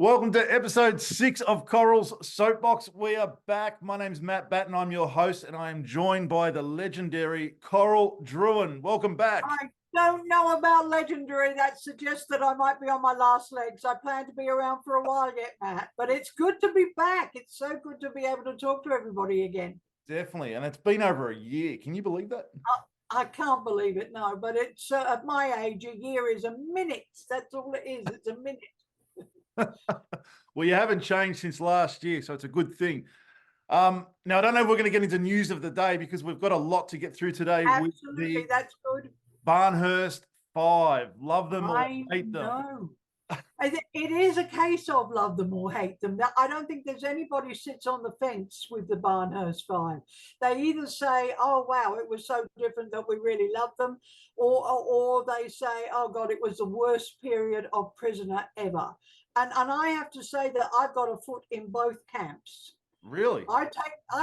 Welcome to episode 6 of Corals Soapbox. We are back. My name's Matt Batten. I'm your host, and I am joined by the legendary Coral Drouyn. Welcome back. I don't know about legendary. That suggests that I might be on my last legs. I plan to be around for a while yet, Matt. But it's good to be back. It's so good to be able to talk to everybody again. Definitely. And it's been over a year. Can you believe that? I can't believe it, no. But it's at my age, a year is a minute. That's all it is. It's a minute. Well, you haven't changed since last year, so it's a good thing. Now, I don't know if we're going to get into news of the day because we've got a lot to get through today. Absolutely, that's good. Barnhurst 5. Love them or hate them. No. It is a case of love them or hate them. I don't think there's anybody who sits on the fence with the Barnhurst 5. They either say, oh, wow, it was so different that we really love them, or they say, oh, God, it was the worst period of Prisoner ever. And I have to say that I've got a foot in both camps. Really? I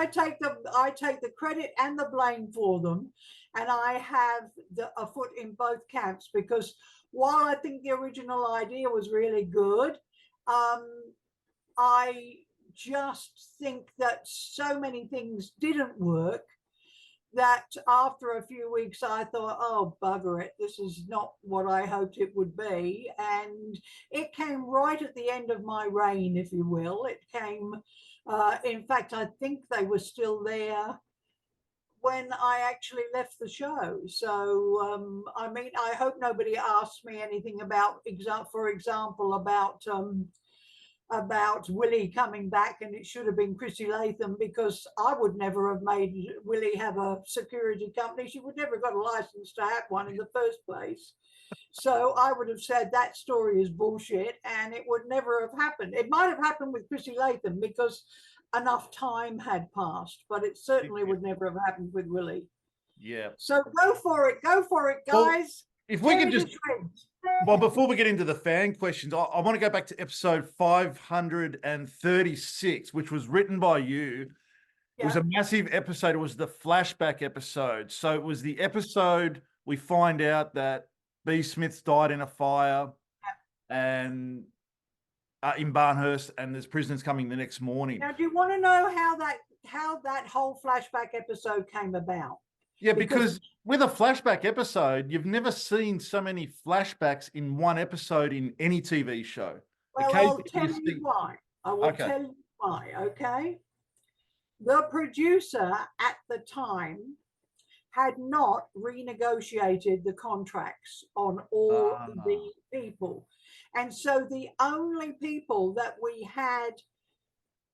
take the credit and the blame for them, and I have a foot in both camps because while I think the original idea was really good, I just think that so many things didn't work that after a few weeks I thought, oh, bugger it, this is not what I hoped it would be. And it came right at the end of my reign, if you will. It came, in fact, I think they were still there when I actually left the show. So, I mean, I hope nobody asked me anything about, for example, about Willie coming back, and it should have been Chrissy Latham, because I would never have made Willie have a security company. She would never have got a license to have one in the first place. So I would have said that story is bullshit and it would never have happened. It might have happened with Chrissy Latham because enough time had passed, but it certainly would never have happened with Willie. Yeah. So go for it, guys. Well, if we can just, well, before we get into the fan questions, I want to go back to episode 536, which was written by you. It was a massive episode. It was the flashback episode. So it was the episode we find out that Bea Smith died in a fire and in Barnhurst, and there's prisoners coming the next morning. Now, do you want to know how that whole flashback episode came about? Yeah, because with a flashback episode, you've never seen so many flashbacks in one episode in any TV show. Well, I'll tell you why. I will tell you why, okay? The producer at the time had not renegotiated the contracts on all the people. And so the only people that we had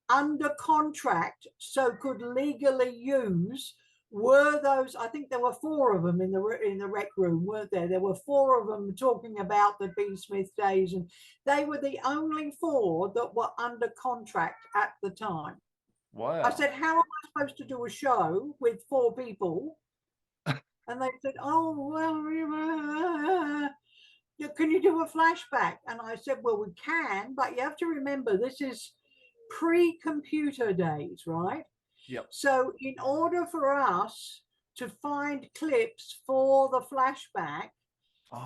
under contract so could legally use were those. I think there were 4 of them in the rec room, weren't there? There were 4 of them talking about the Bea Smith days, and they were the only 4 that were under contract at the time. Wow. I said, how am I supposed to do a show with 4 people? And they said, oh, well, can you do a flashback? And I said, well, we can, but you have to remember, this is pre-computer days, right? Yep. So in order for us to find clips for the flashback,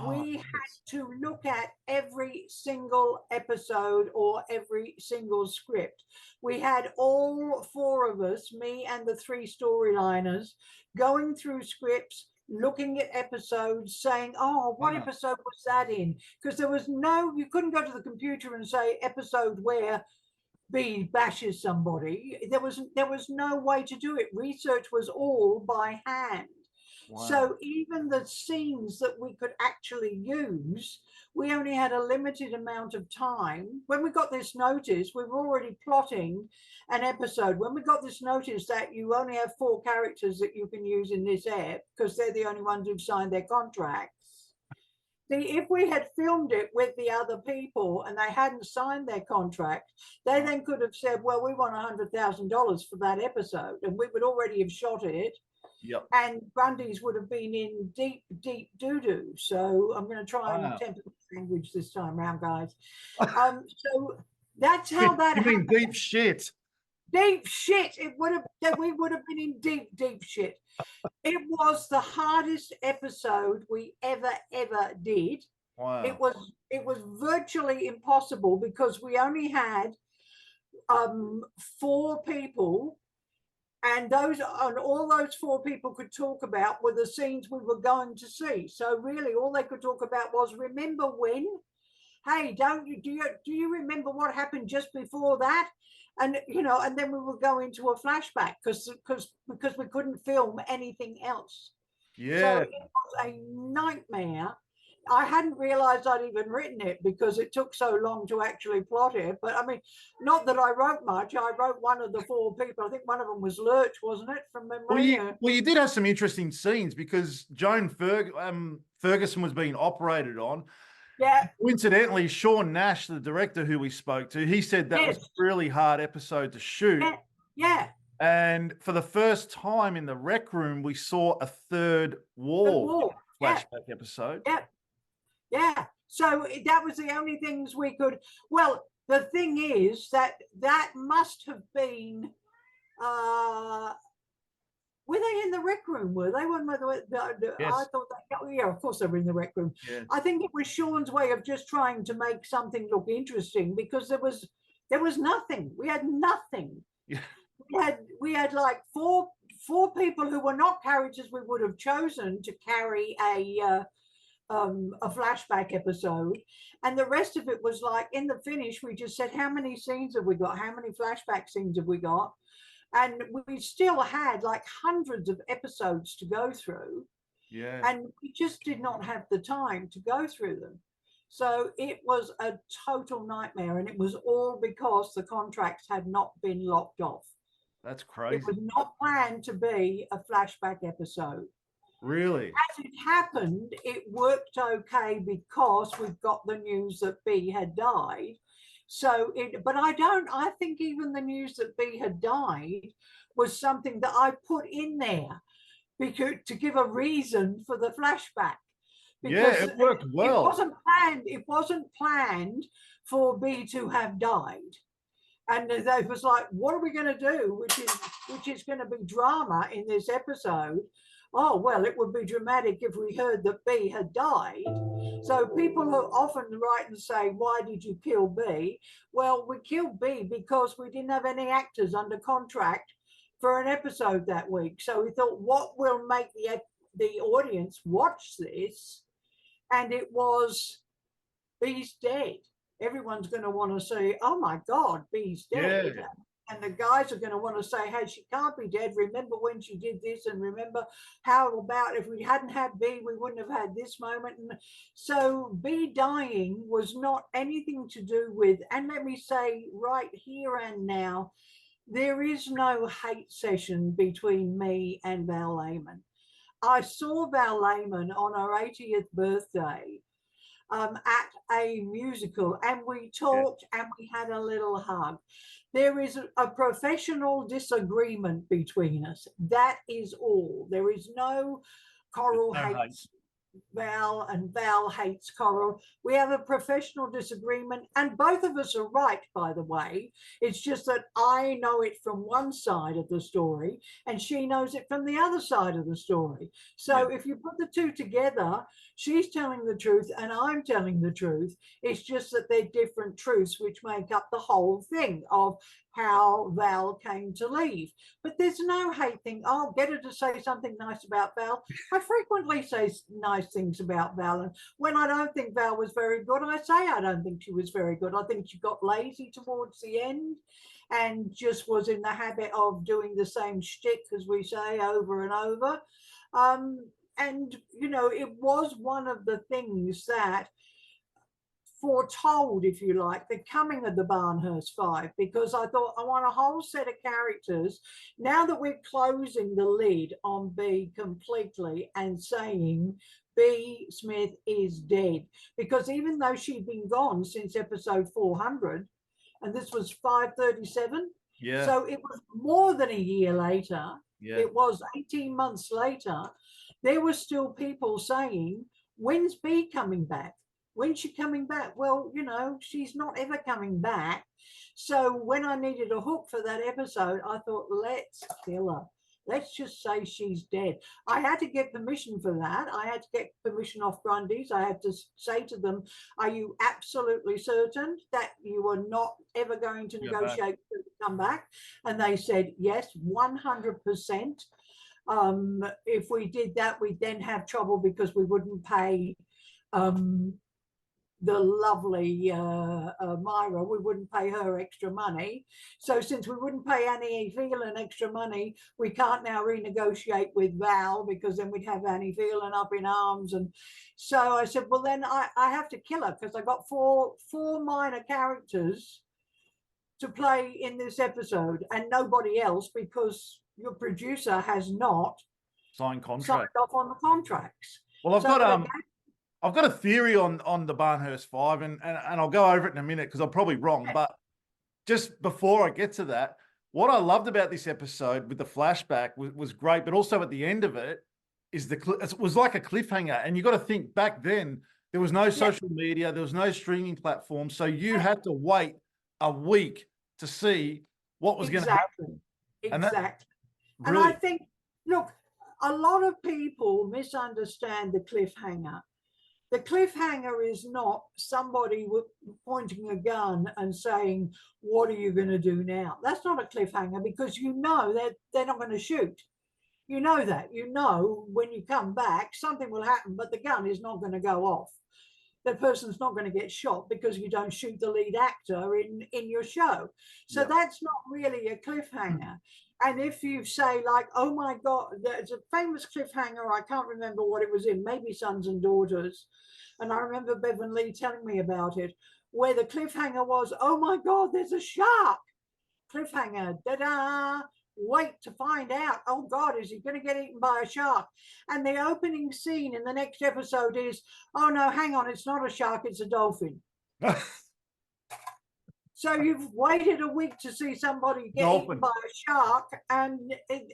we had to look at every single episode or every single script. We had all 4 of us, me and the 3 storyliners, going through scripts, looking at episodes, saying, oh, what episode was that in? Because you couldn't go to the computer and say episode where Bea bashes somebody. There was no way to do it. Research was all by hand. Wow. So even the scenes that we could actually use, we only had a limited amount of time. When we got this notice, we were already plotting an episode. When we got this notice that you only have 4 characters that you can use in this ep, because they're the only ones who've signed their contracts. If we had filmed it with the other people and they hadn't signed their contract, they then could have said, well, we want $100,000 for that episode, and we would already have shot it. Yep. And Grundy's would have been in deep, deep doo-doo. So I'm going to try and temper the language this time around, guys. So that's how that happened. You mean deep shit? Deep shit. We would have been in deep, deep shit. It was the hardest episode we ever did. Wow. It was virtually impossible because we only had 4 people, and all those 4 people could talk about were the scenes we were going to see. So really all they could talk about was, remember when? Hey, do you remember what happened just before that? And and then we would go into a flashback because we couldn't film anything else. Yeah. So it was a nightmare. I hadn't realized I'd even written it because it took so long to actually plot it. But I mean, not that I wrote much. I wrote one of the 4 people. I think one of them was Lurch, wasn't it, from memory? Well, you did have some interesting scenes because Joan Ferguson was being operated on. Yeah. Coincidentally, Sean Nash, the director who we spoke to, he said that was a really hard episode to shoot. Yeah. And for the first time in the rec room, we saw a third wall flashback episode. Yeah. So that was the only things we could. Well, the thing is that must have been. Were they in the rec room? Were they? Yes. I thought yeah, of course they were in the rec room. Yeah. I think it was Sean's way of just trying to make something look interesting because there was nothing. We had nothing. Yeah. We had like four people who were not characters we would have chosen to carry a flashback episode, and the rest of it was like in the finish we just said, how many scenes have we got? How many flashback scenes have we got? And we still had like hundreds of episodes to go through. Yeah. And we just did not have the time to go through them. So it was a total nightmare, and it was all because the contracts had not been locked off. That's crazy. It was not planned to be a flashback episode. Really? As it happened, it worked okay because we got the news that Bea had died. So but I think even the news that Bea had died was something that I put in there because to give a reason for the flashback. Because it worked well. It wasn't planned for Bea to have died. And it was like, what are we going to do? Which is going to be drama in this episode. Oh, well, it would be dramatic if we heard that Bea had died. So people often write and say, why did you kill Bea? Well, we killed Bea because we didn't have any actors under contract for an episode that week. So we thought, what will make the audience watch this? And it was, Bea's dead. Everyone's going to want to say, oh my God, Bea's dead. Yeah. And the guys are going to want to say, hey, she can't be dead. Remember when she did this, and remember how about if we hadn't had Bea, we wouldn't have had this moment. And so Bea dying was not anything to do with, and let me say right here and now, there is no hate session between me and Val Lehman. I saw Val Lehman on her 80th birthday at a musical, and we talked and we had a little hug. There is a professional disagreement between us. That is all. There is no Coral hates Val and Val hates Coral. We have a professional disagreement, and both of us are right, by the way. It's just that I know it from one side of the story and she knows it from the other side of the story. So if you put the two together, she's telling the truth and I'm telling the truth. It's just that they're different truths which make up the whole thing of how Val came to leave. But there's no hate thing. I'll get her to say something nice about Val. I frequently say nice things about Val, and when I don't think Val was very good, I say I don't think she was very good. I think she got lazy towards the end and just was in the habit of doing the same shtick, as we say, over and over. And it was one of the things that foretold, if you like, the coming of the Barnhurst Five, because I thought I want a whole set of characters now that we're closing the lid on Bea completely and saying Bea Smith is dead, because even though she'd been gone since episode 400 and this was 537, so it was more than a year later, it was 18 months later, there were still people saying, when's Bea coming back? When's she coming back? Well, she's not ever coming back. So when I needed a hook for that episode, I thought, let's kill her. let's just say she's dead. I had to get permission for that. I had to get permission off Grundy's. I had to say to them, are you absolutely certain that you are not ever going to negotiate to come back? And they said, yes, 100%. If we did that, we'd then have trouble because we wouldn't pay the lovely Myra, we wouldn't pay her extra money. So since we wouldn't pay Annie Phelan extra money, we can't now renegotiate with Val, because then we'd have Annie Phelan up in arms. And so I said, well, then I have to kill her, because I got four minor characters to play in this episode and nobody else, because your producer has not signed off on the contracts. Well, I've got a theory on the Barnhurst Five, and I'll go over it in a minute because I'm probably wrong. But just before I get to that, what I loved about this episode with the flashback was great, but also at the end of it is it was like a cliffhanger. And you got to think, back then there was no social media, there was no streaming platform, so you had to wait a week to see what was going to happen. Exactly. And I think, look, a lot of people misunderstand the cliffhanger. The cliffhanger is not somebody pointing a gun and saying, what are you going to do now? That's not a cliffhanger, because you know that they're not going to shoot. You know that. You know when you come back, something will happen, but the gun is not going to go off. The person's not going to get shot because you don't shoot the lead actor in your show. So that's not really a cliffhanger. And if you say, like, oh my God, there's a famous cliffhanger, I can't remember what it was in, maybe Sons and Daughters. And I remember Bevan Lee telling me about it, where the cliffhanger was, oh my God, there's a shark. Cliffhanger, da-da, wait to find out. Oh God, is he going to get eaten by a shark? And the opening scene in the next episode is, oh no, hang on, it's not a shark, it's a dolphin. So you've waited a week to see somebody get eaten by a shark, and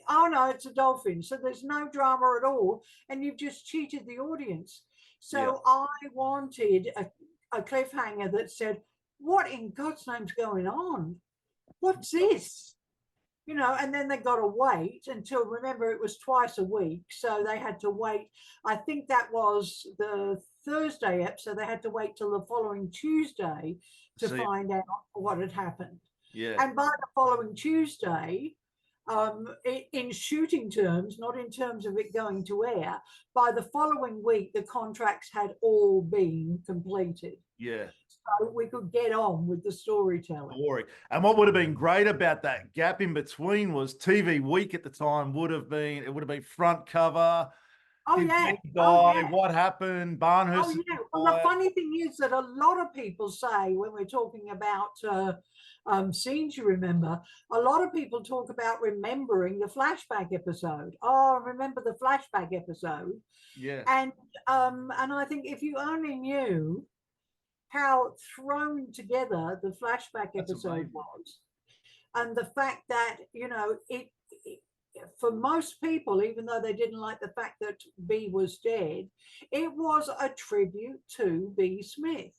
oh no, it's a dolphin. So there's no drama at all, and you've just cheated the audience. So I wanted a cliffhanger that said, what in God's name's going on? What's this? You know, and then they got to wait until, remember, it was twice a week. So they had to wait. I think that was the Thursday episode. They had to wait till the following Tuesday to find out what had happened. Yeah. And by the following Tuesday, in shooting terms, not in terms of it going to air, by the following week, the contracts had all been completed. Yeah. So we could get on with the storytelling. And what would have been great about that gap in between was TV Week at the time would have been front cover. Oh, Did yeah. he die? What happened? Barnhurst. Oh, yeah. Well, the funny thing is that a lot of people say, when we're talking about scenes, you remember, a lot of people talk about remembering the flashback episode. Oh, remember the flashback episode? Yeah. And I think if you only knew how thrown together the flashback episode was, and the fact that, you know, it for most people, even though they didn't like the fact that Bea was dead, it was a tribute to Bea Smith.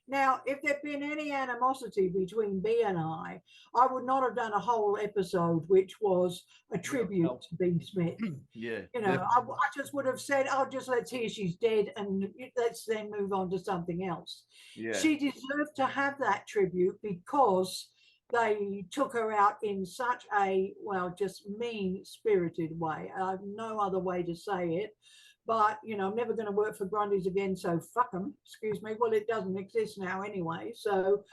Now, if there'd been any animosity between Bea and I would not have done a whole episode which was a tribute to Bea Smith. Yeah. You know, I just would have said, oh, just let's hear she's dead and let's then move on to something else. Yeah. She deserved to have that tribute because they took her out in such a, well, just mean-spirited way. I have no other way to say it. But, you know, I'm never going to work for Grundy's again, so fuck them. Excuse me. Well, it doesn't exist now anyway. So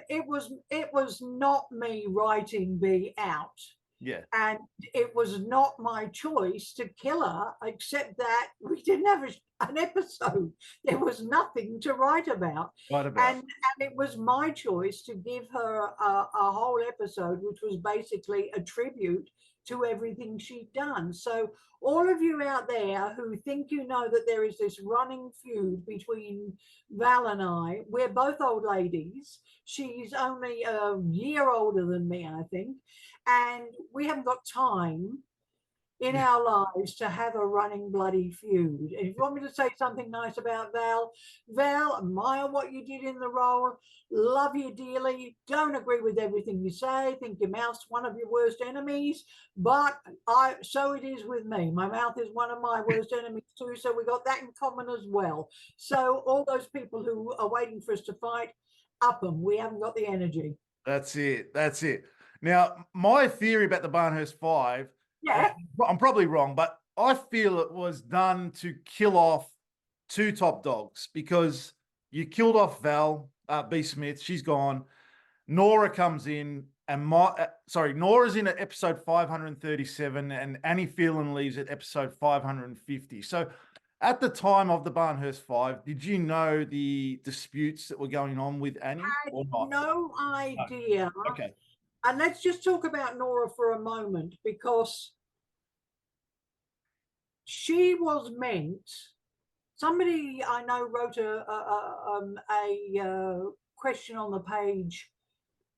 it was not me writing Bea out. Yeah. And it was not my choice to kill her, except that we didn't have an episode. There was nothing to write about. And it was my choice to give her a whole episode, which was basically a tribute to everything she'd done. So all of you out there who think you know that there is this running feud between Val and I, we're both old ladies. She's only a year older than me, I think. And we haven't got time in our lives to have a running bloody feud. If you want me to say something nice about Val, Val, admire what you did in the role, love you dearly, don't agree with everything you say, think your mouth's one of your worst enemies, but so it is with me. My mouth is one of my worst enemies too, so we got that in common as well. So all those people who are waiting for us to fight, up them. We haven't got the energy. That's it. That's it. Now, my theory about the Barnhurst Five, Yeah. I'm probably wrong, but I feel it was done to kill off two top dogs because you killed off Val, Bea Smith. She's gone. Nora comes in, and Nora's in at episode 537, and Annie Phelan leaves at episode 550. So, at the time of the Barnhurst Five, did you know the disputes that were going on with Annie or not? No idea. No. Okay. And let's just talk about Nora for a moment, because she was meant. Somebody I know wrote a question on the page.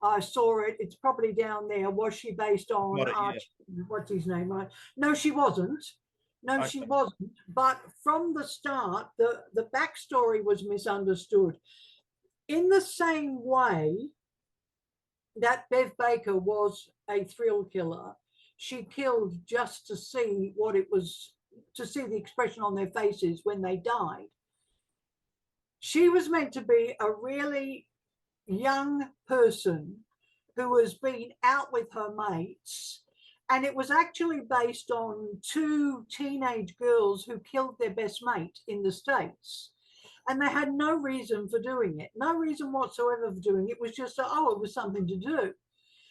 I saw it. It's probably down there. Was she based on Archie? Yeah. What's his name? Right? No, she wasn't. No, okay. She wasn't. But from the start, the backstory was misunderstood. In the same way that Bev Baker was a thrill killer, she killed just to see what it was, to see the expression on their faces when they died. She was meant to be a really young person who has been out with her mates, and it was actually based on two teenage girls who killed their best mate in the States, and they had no reason for doing it, no reason whatsoever for doing it. It was just, oh, it was something to do.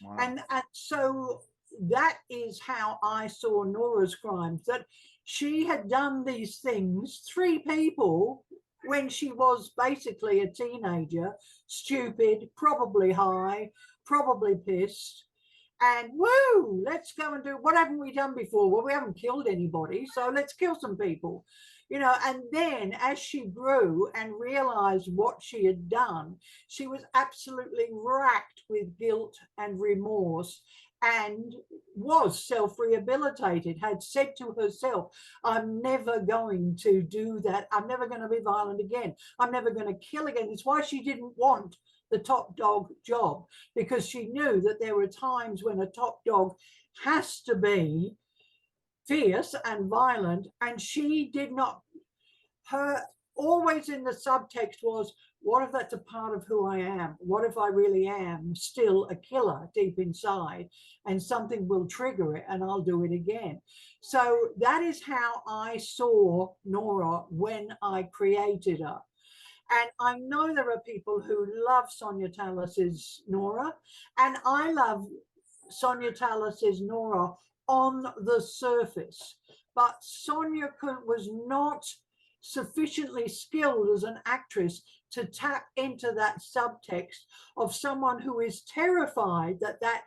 Wow. And so that is how I saw Nora's crimes, that she had done these things, three people, when she was basically a teenager, stupid, probably high, probably pissed, and woo, let's go and do, what haven't we done before? Well, we haven't killed anybody, so let's kill some people, you know. And then as she grew and realized what she had done, she was absolutely racked with guilt and remorse, and was self-rehabilitated, had said to herself, I'm never going to do that. I'm never going to be violent again. I'm never going to kill again. It's why she didn't want the top dog job, because she knew that there were times when a top dog has to be fierce and violent, and she did not. Her always in the subtext was, what if that's a part of who I am? What if I really am still a killer deep inside, and something will trigger it and I'll do it again? So that is how I saw Nora when I created her. And I know there are people who love Sonia Tallis's Nora, and I love Sonia Tallis's Nora on the surface. But Sonia was not sufficiently skilled as an actress to tap into that subtext of someone who is terrified that that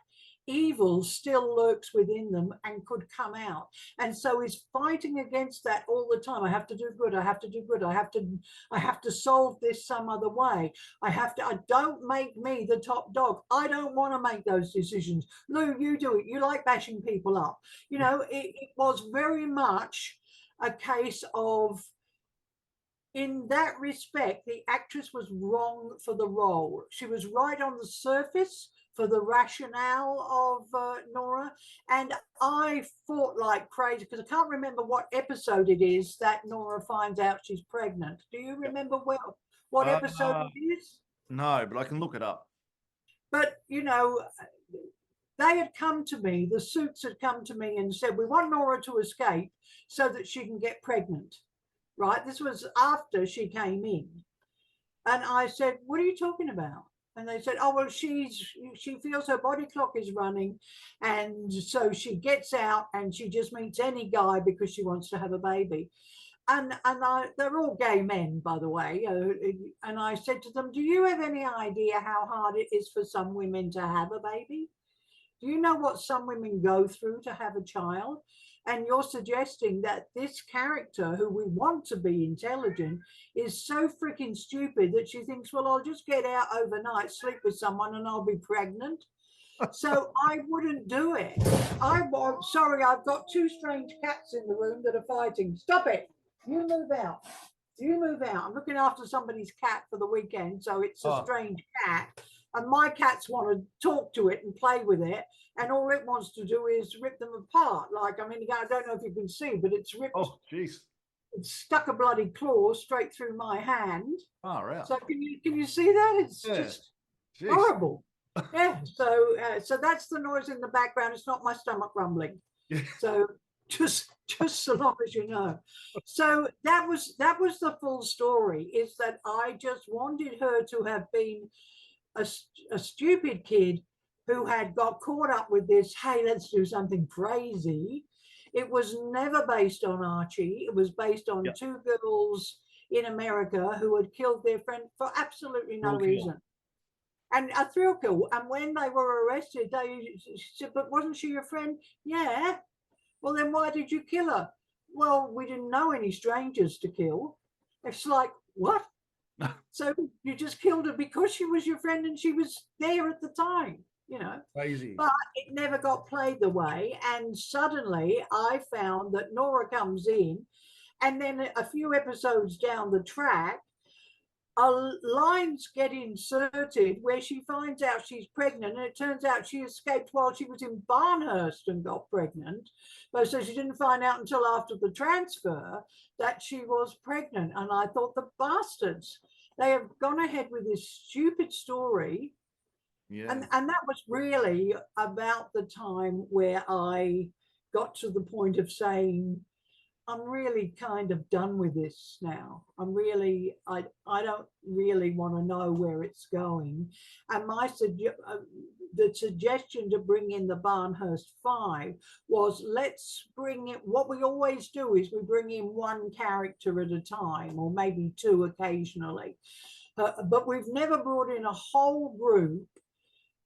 evil still lurks within them and could come out, and so is fighting against that all the time. I have to do good, I have to do good, I have to solve this some other way. I don't make me the top dog. I don't want to make those decisions. Lou, you do it. You like bashing people up. You know, it was very much a case of, in that respect, the actress was wrong for the role. She was right on the surface for the rationale of Nora, and I fought like crazy because I can't remember what episode it is that Nora finds out she's pregnant. Do you remember what episode it is? No, but I can look it up. But, you know, they had come to me, the Suits had come to me and said, we want Nora to escape so that she can get pregnant. Right? This was after she came in. And I said, what are you talking about? And they said, oh, well, she feels her body clock is running. And so she gets out and she just meets any guy because she wants to have a baby. And they're all gay men, by the way. And I said to them, do you have any idea how hard it is for some women to have a baby? Do you know what some women go through to have a child? And you're suggesting that this character, who we want to be intelligent, is so freaking stupid that she thinks, well, I'll just get out overnight, sleep with someone, and I'll be pregnant. So I wouldn't do it. Sorry, I've got two strange cats in the room that are fighting. Stop it. You move out. You move out. I'm looking after somebody's cat for the weekend, so it's a strange cat. And my cats want to talk to it and play with it. And all it wants to do is rip them apart. Like, I mean, I don't know if you can see, but it's ripped. Oh, jeez. It's stuck a bloody claw straight through my hand. Oh, right. So can you see that? It's just horrible. Yeah. So that's the noise in the background. It's not my stomach rumbling. So just so long as you know. So that was the full story, is that I just wanted her to have been a stupid kid who had got caught up with this, hey, let's do something crazy. It was never based on Archie. It was based on two girls in America who had killed their friend for absolutely no reason. And a thrill kill. And when they were arrested, they said, but wasn't she your friend? Yeah. Well, then why did you kill her? Well, we didn't know any strangers to kill. It's like, what? So you just killed her because she was your friend and she was there at the time, you know. Crazy. But it never got played the way. And suddenly I found that Nora comes in, and then a few episodes down the track, lines get inserted where she finds out she's pregnant, and it turns out she escaped while she was in Barnhurst and got pregnant. But so she didn't find out until after the transfer that she was pregnant. And I thought, the bastards, they have gone ahead with this stupid story. Yeah. And that was really about the time where I got to the point of saying, I'm really kind of done with this now. I don't really want to know where it's going. And the suggestion to bring in the Barnhurst Five was, let's bring it, what we always do is we bring in one character at a time, or maybe two occasionally. But we've never brought in a whole group.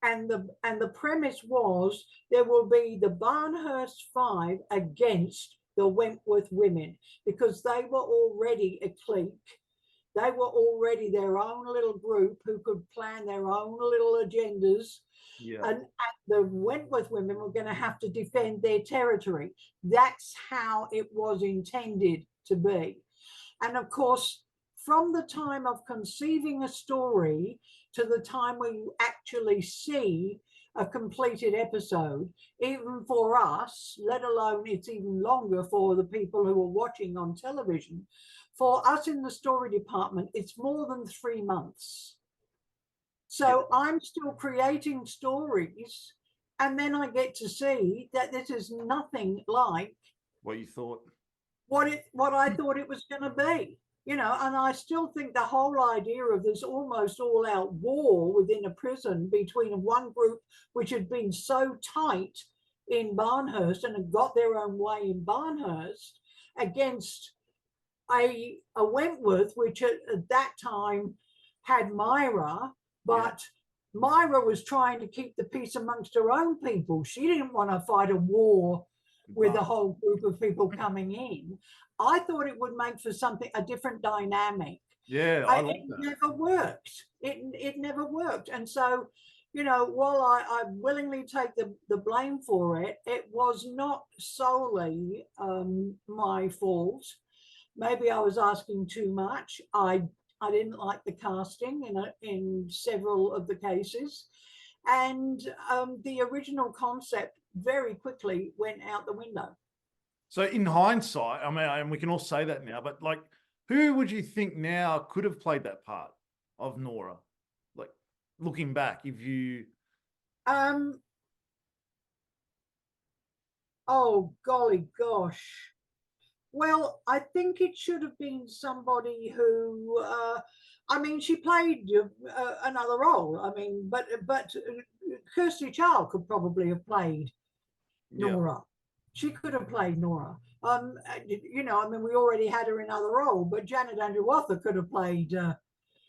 And the premise was there will be the Barnhurst Five against the Wentworth women, because they were already a clique. They were already their own little group who could plan their own little agendas. Yeah. And the Wentworth women were going to have to defend their territory. That's how it was intended to be. And of course, from the time of conceiving a story to the time when you actually see a completed episode, even for us, let alone it's even longer for the people who are watching on television, for us in the story department, it's more than 3 months. So I'm still creating stories, and then I get to see that this is nothing like what you thought, what I thought it was going to be. You know, and I still think the whole idea of this almost all-out war within a prison between one group which had been so tight in Barnhurst and had got their own way in Barnhurst against a Wentworth, which at that time had Myra, but Myra was trying to keep the peace amongst her own people. She didn't want to fight a war with a whole group of people coming in. I thought it would make for a different dynamic. Yeah, I like that. Never worked. It never worked. And so, you know, while I willingly take the blame for it, it was not solely my fault. Maybe I was asking too much. I didn't like the casting in several of the cases. And the original concept very quickly went out the window. So in hindsight, I mean, and we can all say that now, but like, who would you think now could have played that part of Nora? Like, looking back, if you... Oh, golly gosh. Well, I think it should have been somebody who... I mean, she played another role. I mean, but Kirsty Child could probably have played Nora. She could have played Nora. You know, I mean, we already had her in other role, but Janet Andrew Arthur could have played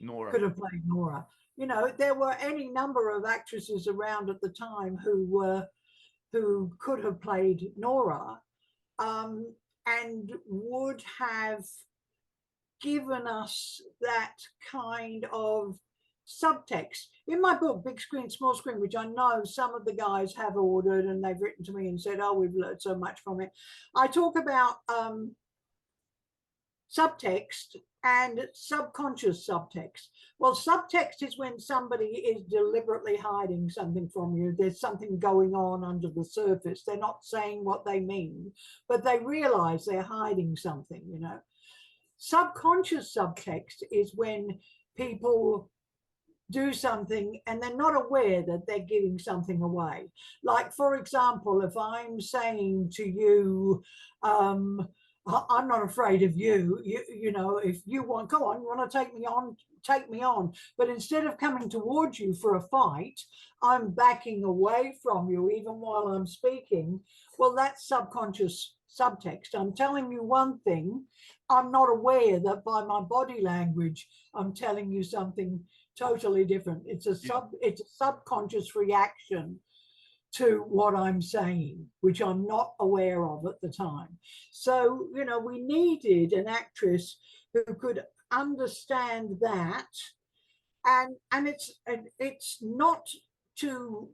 Nora. Could have played Nora. You know, there were any number of actresses around at the time who could have played Nora, and would have given us that kind of subtext. In my book, Big Screen, Small Screen, which I know some of the guys have ordered and they've written to me and said, oh, we've learned so much from it. I talk about subtext and subconscious subtext. Well, subtext is when somebody is deliberately hiding something from you. There's something going on under the surface. They're not saying what they mean, but they realize they're hiding something, you know. Subconscious subtext is when people do something and they're not aware that they're giving something away. Like, for example, if I'm saying to you, I'm not afraid of you. You know, if you want, go on, you want to take me on, take me on. But instead of coming towards you for a fight, I'm backing away from you even while I'm speaking. Well, that's subconscious subtext. I'm telling you one thing. I'm not aware that by my body language, I'm telling you something totally different. It's a subconscious reaction to what I'm saying, which I'm not aware of at the time. So, you know, we needed an actress who could understand that. And it's not to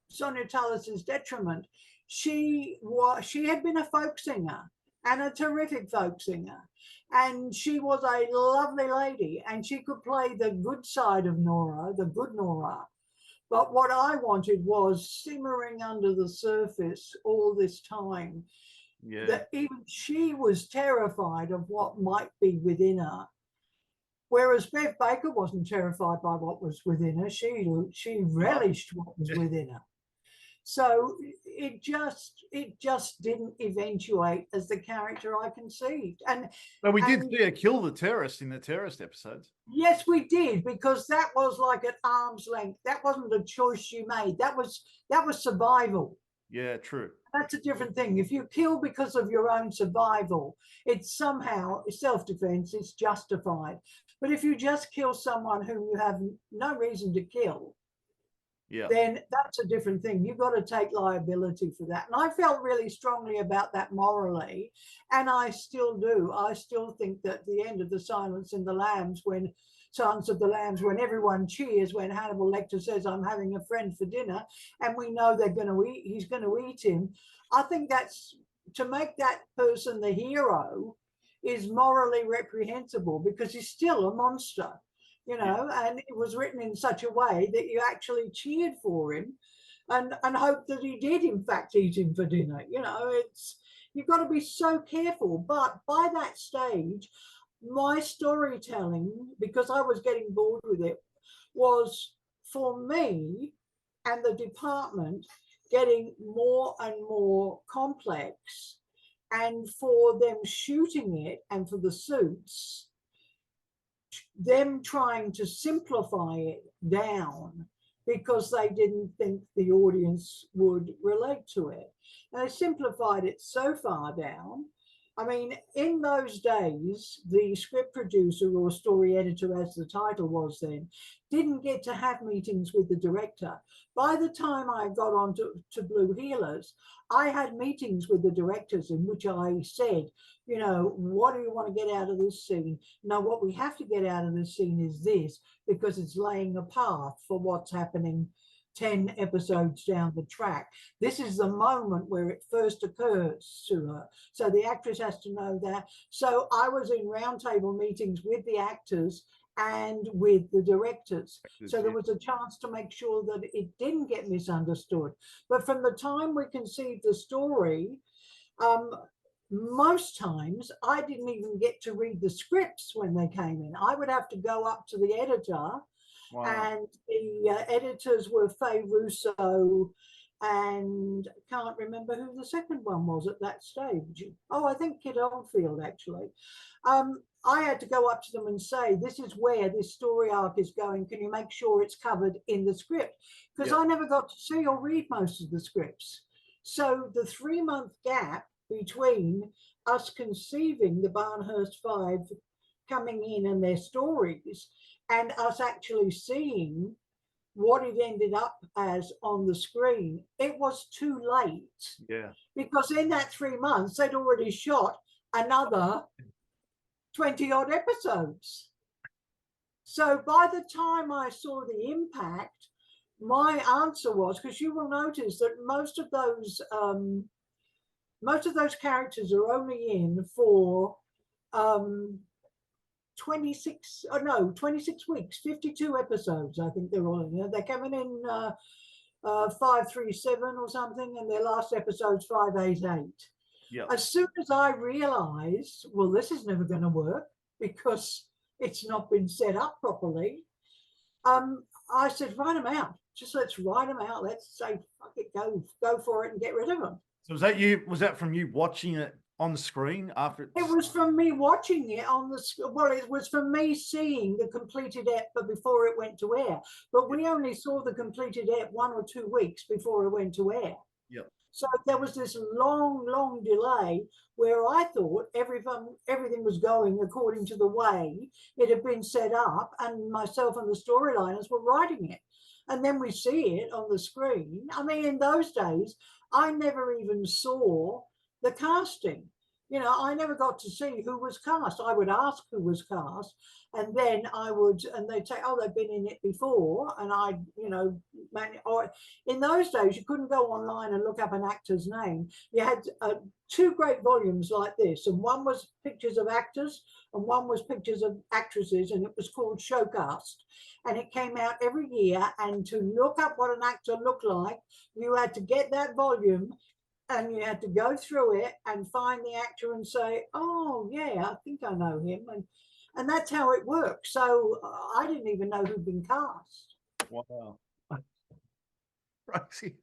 Sonia Tullis's detriment. She had been a folk singer and a terrific folk singer. And she was a lovely lady and she could play the good side of Nora, the good Nora. But what I wanted was simmering under the surface all this time, that even she was terrified of what might be within her. Whereas Bev Baker wasn't terrified by what was within her. She relished what was within her. So it just didn't eventuate as the character I conceived. But we did see her kill the terrorist in the terrorist episodes. Yes, we did, because that was like at arm's length. That wasn't a choice you made. That was survival. Yeah, true. That's a different thing. If you kill because of your own survival, it's somehow self-defense, it's justified. But if you just kill someone whom you have no reason to kill, then that's a different thing. You've got to take liability for that. And I felt really strongly about that morally, and I still do. I still think that the end of the Silence of the Lambs, when everyone cheers, when Hannibal Lecter says, I'm having a friend for dinner, and we know he's going to eat him. I think that's, to make that person the hero is morally reprehensible, because he's still a monster. You know, and it was written in such a way that you actually cheered for him and hoped that he did, in fact, eat him for dinner. You know, you've got to be so careful. But by that stage, my storytelling, because I was getting bored with it, was, for me and the department, getting more and more complex. And for them shooting it and for the suits, them trying to simplify it down because they didn't think the audience would relate to it. And they simplified it so far down. I mean, in those days, the script producer, or story editor as the title was then, didn't get to have meetings with the director. By the time I got on to Blue Healers, I had meetings with the directors in which I said, you know, what do you want to get out of this scene? No, what we have to get out of this scene is this, because it's laying a path for what's happening 10 episodes down the track. This is the moment where it first occurs to her. So the actress has to know that. So I was in roundtable meetings with the actors and with the directors. So there was a chance to make sure that it didn't get misunderstood. But from the time we conceived the story, most times I didn't even get to read the scripts when they came in. I would have to go up to the editor. Wow. And the editors were Faye Russo, and I can't remember who the second one was at that stage. Oh, I think Kit Oldfield, actually. I had to go up to them and say, this is where this story arc is going. Can you make sure it's covered in the script? Because I never got to see or read most of the scripts. So the 3-month gap between us conceiving the Barnhurst 5 coming in and their stories and us actually seeing what it ended up as on the screen, it was too late. Yeah. Because in that 3 months, they'd already shot another 20 odd episodes. So by the time I saw the impact, my answer was, because you will notice that most of those characters are only in for 26 weeks, 52 episodes. I think they're all in. They're coming in 537 or something, and their last episode's 588. Yeah. As soon as I realized, well, this is never going to work because it's not been set up properly, I said, write them out. Just let's write them out. Let's say, fuck it, go for it and get rid of them. So was that you? Was that from you watching it on the screen after? It was from me watching it on the, well, it was from me seeing the completed ep before it went to air. But we only saw the completed ep 1 or 2 weeks before it went to air. Yep. So there was this long delay where I thought everything was going according to the way it had been set up, and myself and the storyliners were writing it. And then we see it on the screen. I mean, in those days, I never even saw the casting. You know, I never got to see who was cast. I would ask who was cast, and then and they'd say, oh, they've been in it before. And or in those days, you couldn't go online and look up an actor's name. You had 2 great volumes like this, and one was pictures of actors, and one was pictures of actresses, and it was called Showcast. And it came out every year, and to look up what an actor looked like, you had to get that volume, and you had to go through it and find the actor and say, oh, yeah, I think I know him. And that's how it works. So I didn't even know who'd been cast. Wow. Crazy.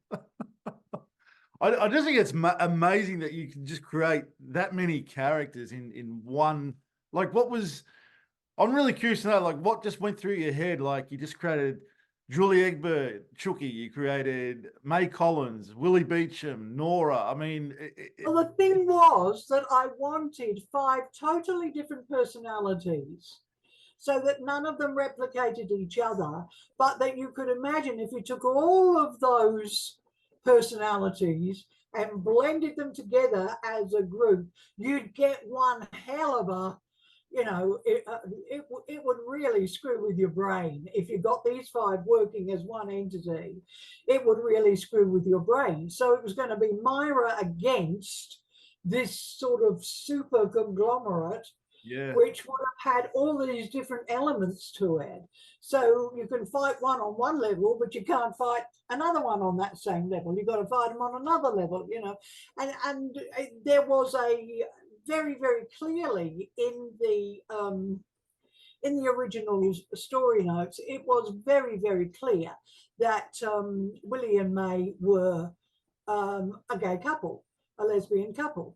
I just think it's amazing that you can just create that many characters in one. Like, I'm really curious to know, like, what just went through your head? Like, you just created Julie Egbert, Chucky, you created May Collins, Willie Beecham, Nora. I mean, well, the thing was that I wanted 5 totally different personalities so that none of them replicated each other, but that you could imagine if you took all of those personalities and blended them together as a group, you'd get one hell of a, you know, it would really screw with your brain. If you got these 5 working as one entity, it would really screw with your brain. So it was going to be Myra against this sort of super conglomerate, which would have had all these different elements to it. So you can fight one on one level, but you can't fight another one on that same level. You've got to fight them on another level, you know. And there was a very clearly in the original story notes, it was very clear that Willie and May were a gay couple, a lesbian couple.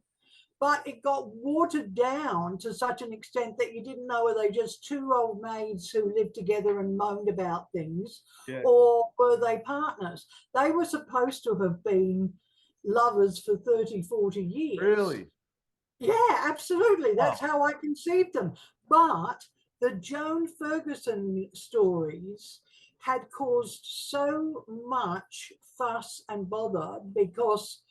But it got watered down to such an extent that you didn't know, were they just 2 old maids who lived together and moaned about things, or were they partners? They were supposed to have been lovers for 30-40 years. Really? Yeah, absolutely. That's how I conceived them. But the Joan Ferguson stories had caused so much fuss and bother because,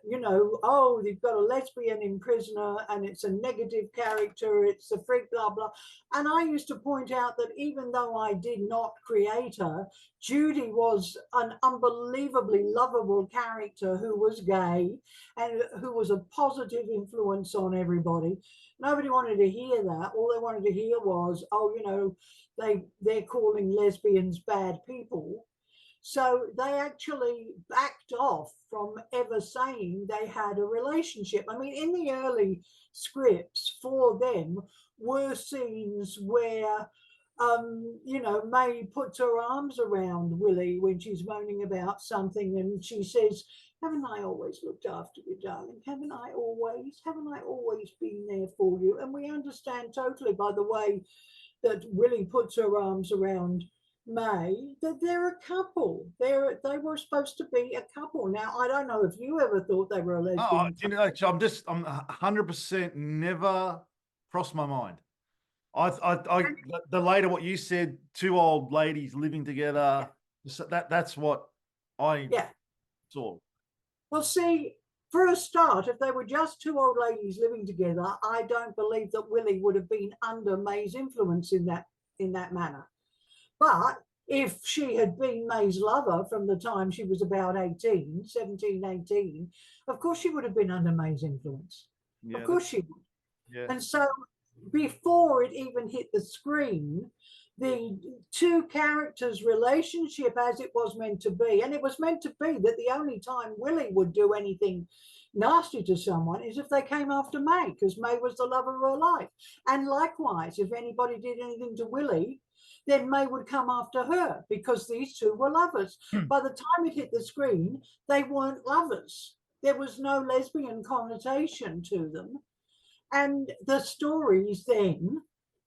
you know, oh, they've got a lesbian in Prisoner and it's a negative character, it's a freak, blah, blah. And I used to point out that even though I did not create her, Judy was an unbelievably lovable character who was gay and who was a positive influence on everybody. Nobody wanted to hear that. All they wanted to hear was, oh, you know, they're calling lesbians bad people. So they actually backed off from ever saying they had a relationship. I mean, in the early scripts for them were scenes where, you know, May puts her arms around Willie when she's moaning about something, and she says, haven't I always looked after you, darling? Haven't I always been there for you? And we understand totally by the way that Willie puts her arms around May that they're a couple. They were supposed to be a couple. Now, I don't know if you ever thought they were a lesbian. Oh, you know, I'm 100% never crossed my mind. The later what you said, 2 old ladies living together, that's what I saw. Well, see, for a start, if they were just 2 old ladies living together, I don't believe that Willie would have been under May's influence in that in that manner. But if she had been May's lover from the time she was about 17, 18, of course she would have been under May's influence. Yeah, of course she would. yeah. And so before it even hit the screen, the two characters' relationship as it was meant to be, and it was meant to be that the only time Willie would do anything nasty to someone is if they came after May, because May was the love of her life. And likewise, if anybody did anything to Willie, then May would come after her, because these two were lovers. By the time it hit the screen, they weren't lovers. There was no lesbian connotation to them. And the stories then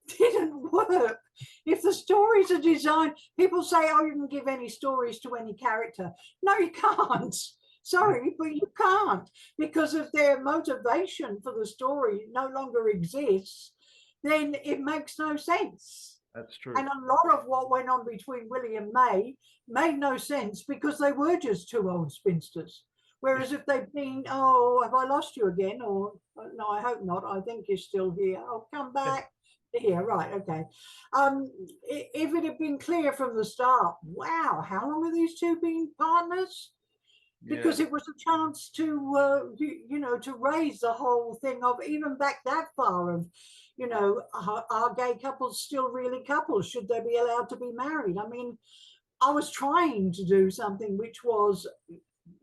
didn't work. If the stories are designed, people say, oh, you can give any stories to any character. No, you can't. Sorry, but you can't, because if their motivation for the story no longer exists, then it makes no sense. That's true. And a lot of what went on between Willie and May made no sense, because they were just two old spinsters. Whereas if they'd been, oh, have I lost you again? Or, no, I hope not. I think you're still here. I'll come back. Here, right, okay. If it had been clear from the start, wow, how long have these two been partners? Because it was a chance to, to raise the whole thing of, even back that far of, are gay couples still really couples? Should they be allowed to be married? I mean, I was trying to do something which was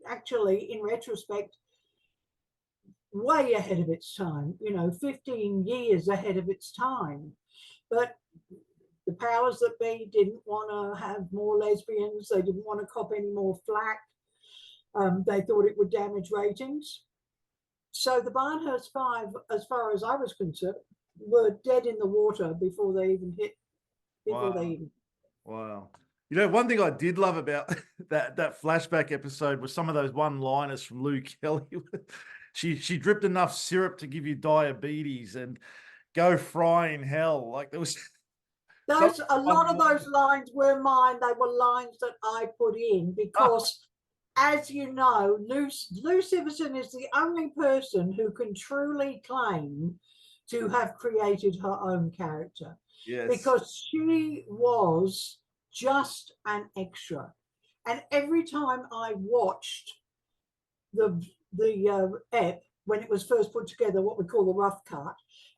actually, in retrospect, way ahead of its time, 15 years ahead of its time. But the powers that be didn't want to have more lesbians. They didn't want to cop any more flack. They thought it would damage ratings. So the Barnhurst Five, as far as I was concerned, were dead in the water before they even hit. Wow. One thing I did love about that flashback episode was some of those one-liners from Lou Kelly. She dripped enough syrup to give you diabetes and go fry in hell. Like there was a lot of those lines were mine. They were lines that I put in because, as you know, Lou Siverson is the only person who can truly claim to have created her own character. Yes. Because she was just an extra. And every time I watched the ep, when it was first put together, what we call the rough cut,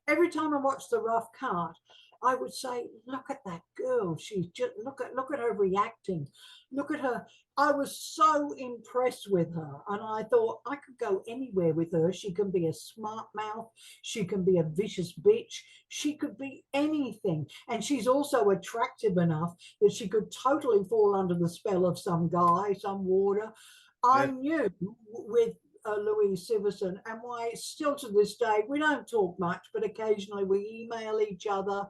every time I watched the rough cut, I would say, look at that girl. She's just, look at her reacting. Look at her. I was so impressed with her. And I thought I could go anywhere with her. She can be a smart mouth. She can be a vicious bitch. She could be anything. And she's also attractive enough that she could totally fall under the spell of some guy, some warder. I knew with Louise Siverson, and why still to this day, we don't talk much, but occasionally we email each other.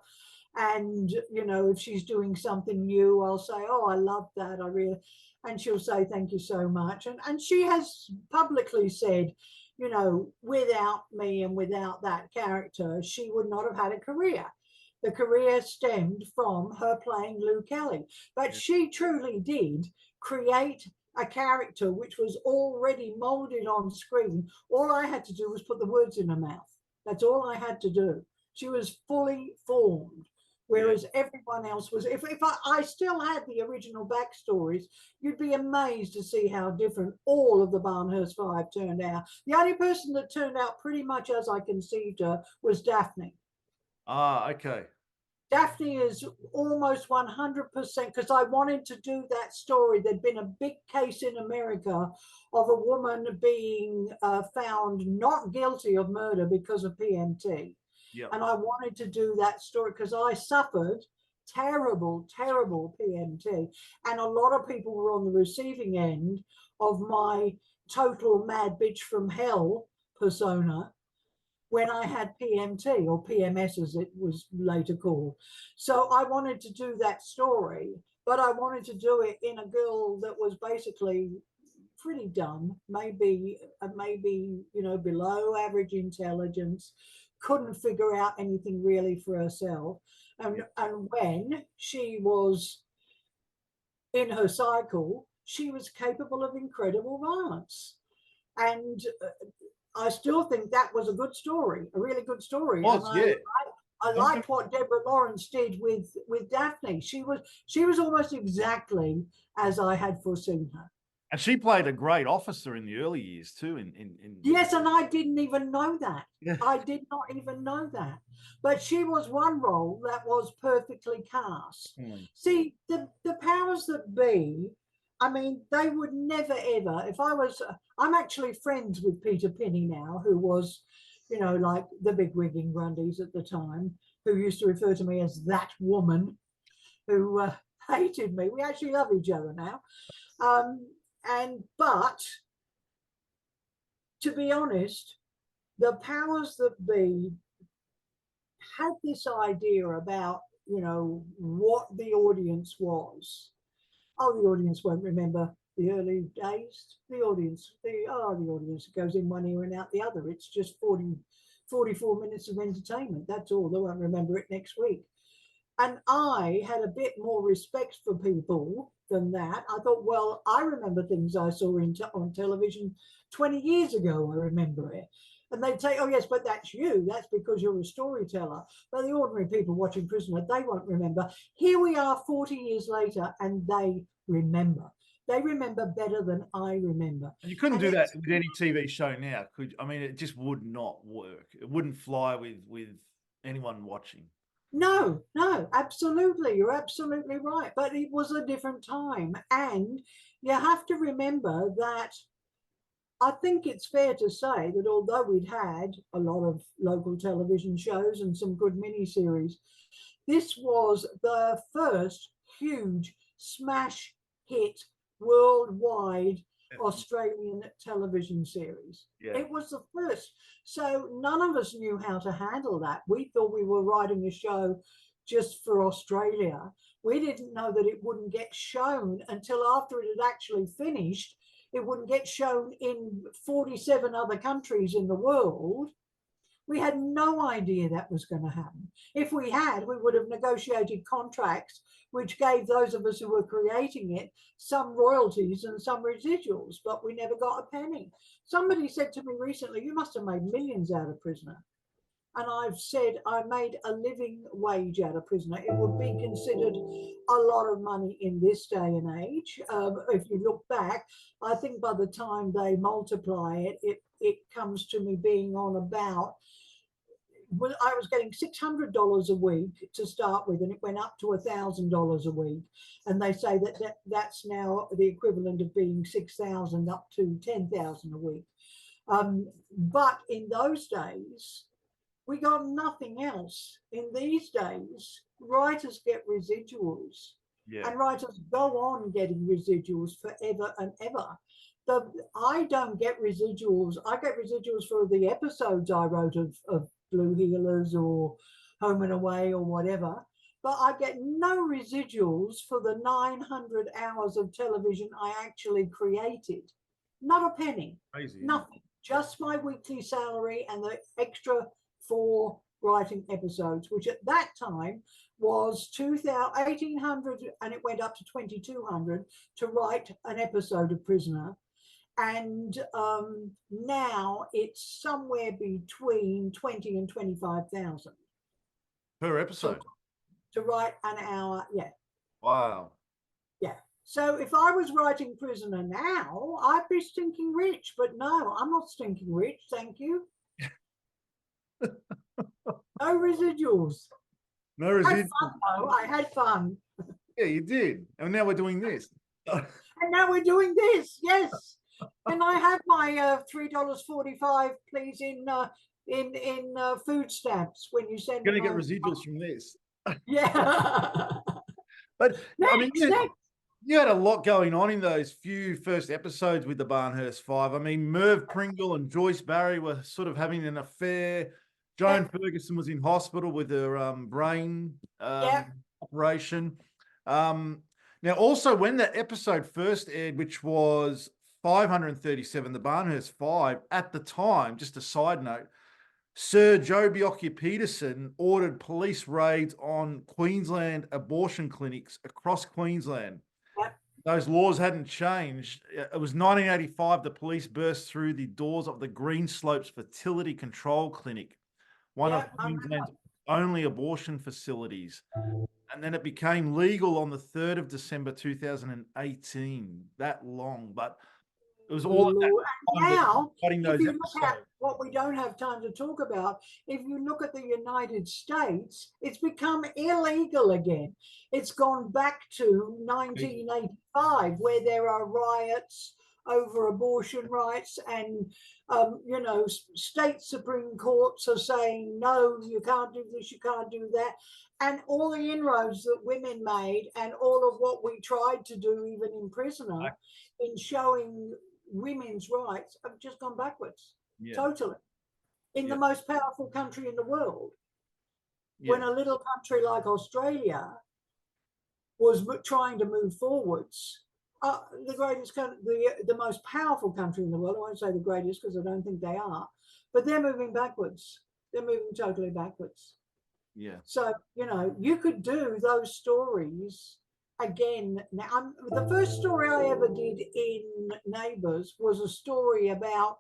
And, if she's doing something new, I'll say, oh, I love that. I really, and she'll say, thank you so much. And she has publicly said, without me and without that character, she would not have had a career. The career stemmed from her playing Lou Kelly. But she truly did create a character which was already molded on screen. All I had to do was put the words in her mouth. That's all I had to do. She was fully formed. Whereas everyone else was, if I still had the original backstories, you'd be amazed to see how different all of the Barnhurst Five turned out. The only person that turned out pretty much as I conceived her was Daphne. Ah, okay. Daphne is almost 100%, because I wanted to do that story. There'd been a big case in America of a woman being found not guilty of murder because of PMT. Yep. And I wanted to do that story because I suffered terrible, terrible PMT. And a lot of people were on the receiving end of my total mad bitch from hell persona when I had PMT, or PMS as it was later called. So I wanted to do that story, but I wanted to do it in a girl that was basically pretty dumb, maybe below average intelligence, couldn't figure out anything really for herself. And when she was in her cycle, she was capable of incredible violence. And I still think that was a good story, a really good story. I liked what Deborah Lawrence did with Daphne. She was almost exactly as I had foreseen her. And she played a great officer in the early years too. Yes, and I didn't even know that. Yeah. I did not even know that. But she was one role that was perfectly cast. See, the powers that be, I mean, they would never ever, if I was, I'm actually friends with Peter Pinney now, who was, you know, like the big wigging Grundys at the time, who used to refer to me as that woman, who hated me. We actually love each other now. But to be honest, the powers that be had this idea about, you know, what the audience was. Oh, the audience won't remember the early days. The audience goes in one ear and out the other. It's just 44 minutes of entertainment. That's all. They won't remember it next week. And I had a bit more respect for people than that. I thought, well, I remember things I saw on television 20 years ago. I remember it. And they'd say, oh, yes, but that's you. That's because you're a storyteller. But the ordinary people watching Prisoner, they won't remember. Here we are 40 years later, and they remember. They remember better than I remember. And you couldn't do that with any TV show now, could you? I mean, it just would not work. It wouldn't fly with anyone watching. No, absolutely. You're absolutely right. But it was a different time. And you have to remember that I think it's fair to say that although we'd had a lot of local television shows and some good miniseries, this was the first huge smash hit worldwide Australian television series. Yeah. It was the first. So none of us knew how to handle that. We thought we were writing a show just for Australia. We didn't know that it wouldn't get shown until after it had actually finished. It wouldn't get shown in 47 other countries in the world. We had no idea that was going to happen. If we had, we would have negotiated contracts which gave those of us who were creating it some royalties and some residuals, but we never got a penny. Somebody said to me recently, you must have made millions out of Prisoner. And I've said I made a living wage out of Prisoner. It would be considered a lot of money in this day and age. If you look back, I think by the time they multiply it comes to me being on about, well, I was getting $600 a week to start with, and it went up to $1,000 a week. And they say that's now the equivalent of being 6,000 up to 10,000 a week. But in those days, we got nothing else. In these days, writers get residuals, and writers go on getting residuals forever and ever. I don't get residuals. I get residuals for the episodes I wrote of Blue Healers or Home and Away or whatever, but I get no residuals for the 900 hours of television I actually created. Not a penny. Crazy, nothing. Just my weekly salary and the extra for writing episodes, which at that time was $1,800, and it went up to $2,200 to write an episode of Prisoner. And now it's somewhere between 20 and 25,000 per episode to write an hour. Yeah. Wow. Yeah. So if I was writing Prisoner now, I'd be stinking rich. But no, I'm not stinking rich. Thank you. No residuals. No residuals. I had fun. Yeah, you did. And now we're doing this. And now we're doing this. Yes. And I have my $3.45, please, in food stamps when you send. You're going to get residuals from this. Yeah. But next, I mean, you had a lot going on in those few first episodes with the Barnhurst Five. I mean, Merv Pringle and Joyce Barry were sort of having an affair. Joan Ferguson was in hospital with her brain operation. Now, also, when that episode first aired, which was 537, the Barnhurst Five, at the time, just a side note, Sir Joe Bjelke-Petersen ordered police raids on Queensland abortion clinics across Queensland. Yep. Those laws hadn't changed. It was 1985, the police burst through the doors of the Green Slopes Fertility Control Clinic, one of Queensland's only abortion facilities. And then it became legal on the 3rd of December 2018. That long, but it was all Lord. And now, fighting if those you look at episodes. what we don't have time to talk about, if you look at the United States, it's become illegal again. It's gone back to 1985, where there are riots over abortion rights, and you know, state supreme courts are saying no, you can't do this, you can't do that, and all the inroads that women made, and all of what we tried to do, even in Prisoner, in showing women's rights, have just gone backwards. Yeah. Totally. In the most powerful country in the world, Yeah. when a little country like Australia was trying to move forwards, the greatest country, the most powerful country in the world, I won't say the greatest because I don't think they are, but they're moving backwards. They're moving totally backwards. Yeah. So, you know, you could do those stories again. Now, the first story I ever did in Neighbours was a story about,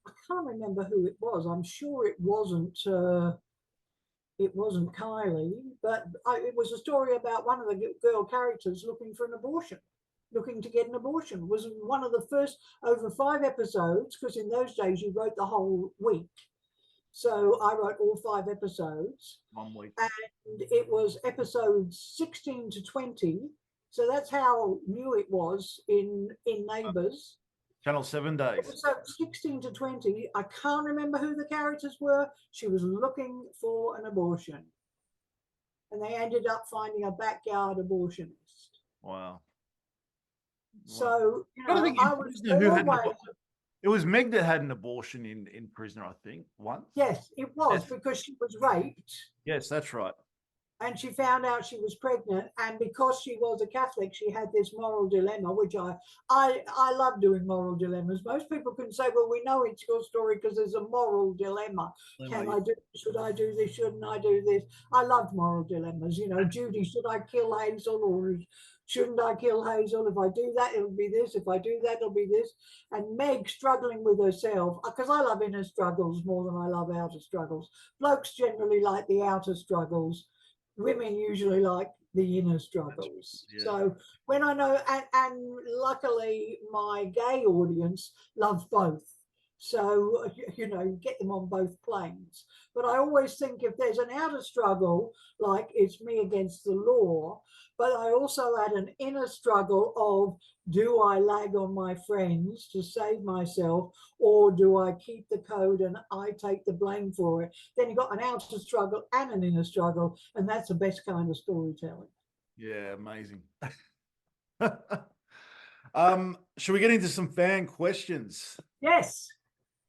I can't remember who it was. I'm sure it wasn't Kylie, but it was a story about one of the girl characters looking for an abortion, looking to get an abortion. It was one of the first over 5 episodes, because in those days you wrote the whole week. So I wrote all 5 episodes. 1 week. And it was episodes 16 to 20. So that's how new it was in Neighbours. Channel 7 days. Episode 16 to 20. I can't remember who the characters were. She was looking for an abortion. And they ended up finding a backyard abortionist. Wow. So, you know, I was always... It was Meg that had an abortion in Prisoner, I think, once. Yes, it was, because she was raped. Yes, that's right. And she found out she was pregnant, and because she was a Catholic, she had this moral dilemma, which I love doing moral dilemmas. Most people can say, well, we know it's your story because there's a moral dilemma. Can I do, should I do this? Shouldn't I do this? I love moral dilemmas. You know, Judy, should I kill Hazel, or shouldn't I kill Hazel? If I do that, it'll be this. If I do that, it'll be this. And Meg struggling with herself, because I love inner struggles more than I love outer struggles. Blokes generally like the outer struggles. Women usually like the inner struggles. Yeah. So when I know, and luckily my gay audience loves both. So, you know, get them on both planes. But I always think if there's an outer struggle, like it's me against the law, but I also had an inner struggle of, do I lag on my friends to save myself, or do I keep the code and I take the blame for it? Then you've got an outer struggle and an inner struggle, and that's the best kind of storytelling. Yeah, amazing. Should we get into some fan questions? Yes.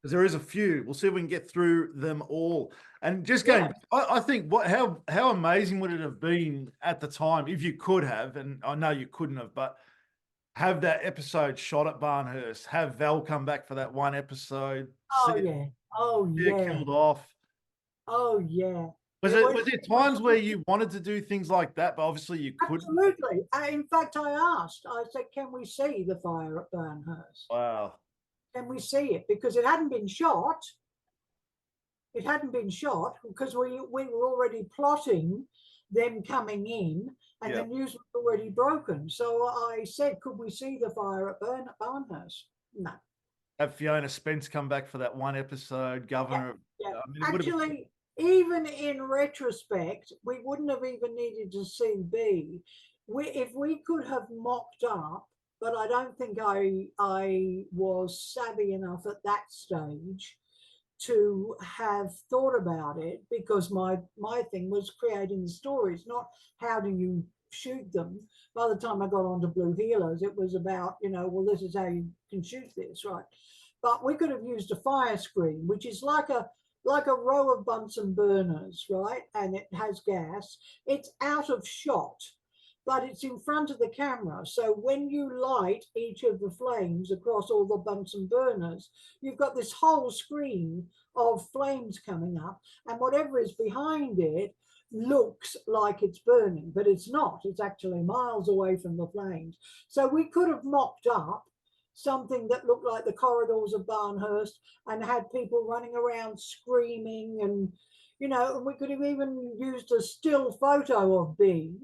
Because there is a few. We'll see if we can get through them all. And just going, I think how amazing would it have been at the time if you could have, and I know you couldn't have, but have that episode shot at Barnhurst, have Val come back for that one episode. Killed off. Oh yeah. Was there times where you wanted to do things like that, but obviously you couldn't? Absolutely. In fact, I asked. I said, "Can we see the fire at Barnhurst?" Wow. Can we see it? Because it hadn't been shot. It hadn't been shot because we were already plotting them coming in, and the news was already broken. So I said, "Could we see the fire at Barnhurst?" No. Have Fiona Spence come back for that one episode, Governor? Yeah. Actually, even in retrospect, we wouldn't have even needed to see Bea. If we could have mocked up, but I don't think I was savvy enough at that stage to have thought about it, because my thing was creating the stories, not how do you shoot them. By the time I got onto Blue Healers, it was about, you know, well, this is how you can shoot this, right? But we could have used a fire screen, which is like a row of Bunsen burners, right? And it has gas. It's out of shot, but it's in front of the camera. So when you light each of the flames across all the Bunsen burners, you've got this whole screen of flames coming up, and whatever is behind it looks like it's burning, but it's not. It's actually miles away from the flames. So we could have mocked up something that looked like the corridors of Barnhurst and had people running around screaming, and you know, and we could have even used a still photo of Bea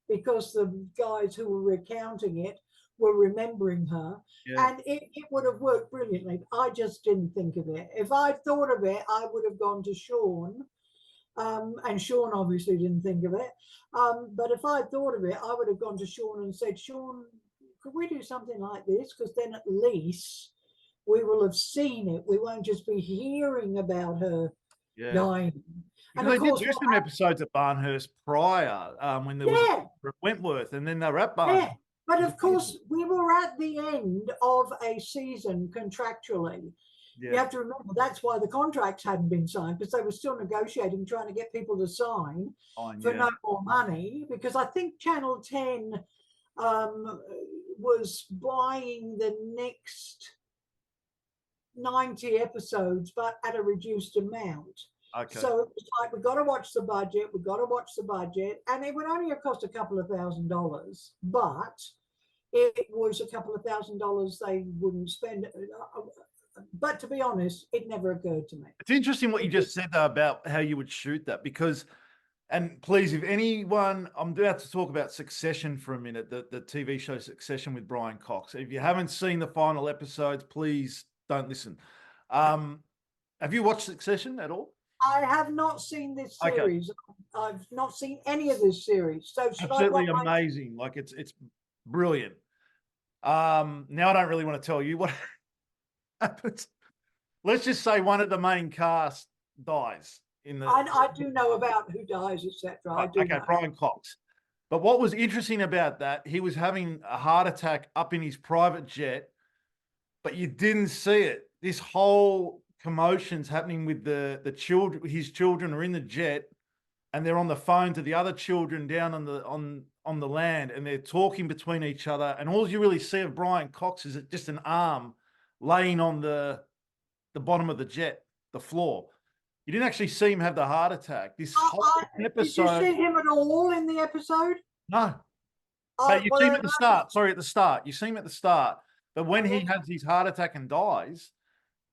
because the guys who were recounting it were remembering her. Yeah. And it would have worked brilliantly. I just didn't think of it. If I'd thought of it, I would have gone to Sean. And Sean obviously didn't think of it. But if I thought of it, I would have gone to Sean and said, Sean, could we do something like this? Because then at least we will have seen it. We won't just be hearing about her dying. Because they did do some episodes at Barnhurst prior when there was Wentworth, and then they were at Barnhurst. Yeah, but of course, we were at the end of a season contractually. Yeah. You have to remember that's why the contracts hadn't been signed, because they were still negotiating, trying to get people to sign for no more money. Because I think Channel 10 was buying the next 90 episodes, but at a reduced amount. Okay. So it was like, we've got to watch the budget, and it would only have cost a couple of $1,000, but it was a couple of $1,000 they wouldn't spend. But to be honest, it never occurred to me. It's interesting what you just said though, about how you would shoot that, because, and please, if anyone, I'm about to talk about Succession for a minute, the TV show Succession with Brian Cox. If you haven't seen the final episodes, please don't listen. Have you watched Succession at all? I have not seen this series. Okay. I've not seen any of this series. So absolutely amazing. Like it's brilliant. Now I don't really want to tell you what happens. Let's just say one of the main cast dies in the. I do know about who dies, etc. Okay, Brian Cox. But what was interesting about that, he was having a heart attack up in his private jet, but you didn't see it. This whole commotion's happening with the children. His children are in the jet, and they're on the phone to the other children down on the land, and they're talking between each other. And all you really see of Brian Cox is just an arm laying on the bottom of the jet, the floor. You didn't actually see him have the heart attack. This whole episode. Did you see him at all in the episode? No. But you see him at the start. Sorry, at the start. You see him at the start. But when he has his heart attack and dies,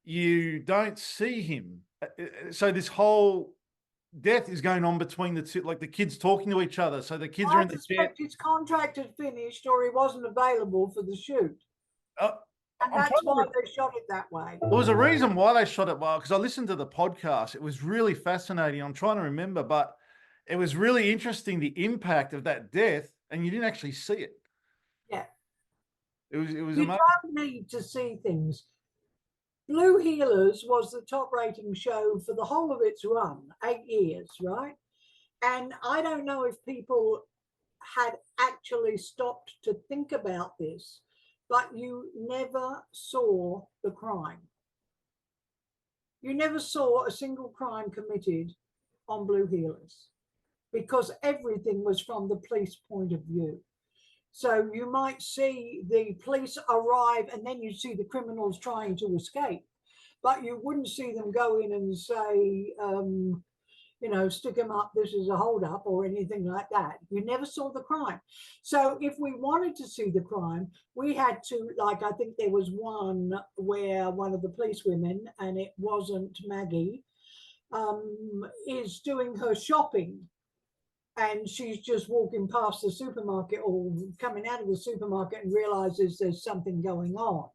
you don't see him. So this whole death is going on between the two, like the kids talking to each other. So the kids are in the jet. His contract had finished, or he wasn't available for the shoot. And that's why they shot it that way. There was a reason why they shot it well, because I listened to the podcast. It was really fascinating. I'm trying to remember, but it was really interesting, the impact of that death, and you didn't actually see it. Yeah. It was you don't need to see things. Blue Heelers was the top rating show for the whole of its run, 8 years, right? And I don't know if people had actually stopped to think about this, but you never saw the crime. You never saw a single crime committed on Blue Heelers because everything was from the police point of view. So you might see the police arrive and then you see the criminals trying to escape, but you wouldn't see them go in and say, you know, stick them up, this is a holdup or anything like that. You never saw the crime. So if we wanted to see the crime, we had to, like, I think there was one where one of the police women, and it wasn't Maggie, is doing her shopping. And she's just walking past the supermarket or coming out of the supermarket and realizes there's something going on.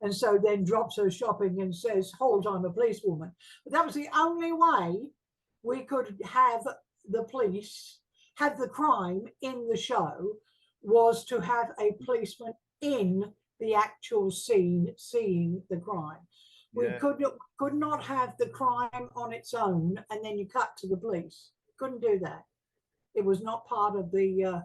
And so then drops her shopping and says, hold on, a policewoman. But that was the only way we could have the police, have the crime in the show, was to have a policeman in the actual scene seeing the crime. We could not have the crime on its own and then you cut to the police. Couldn't do that. It was not part of the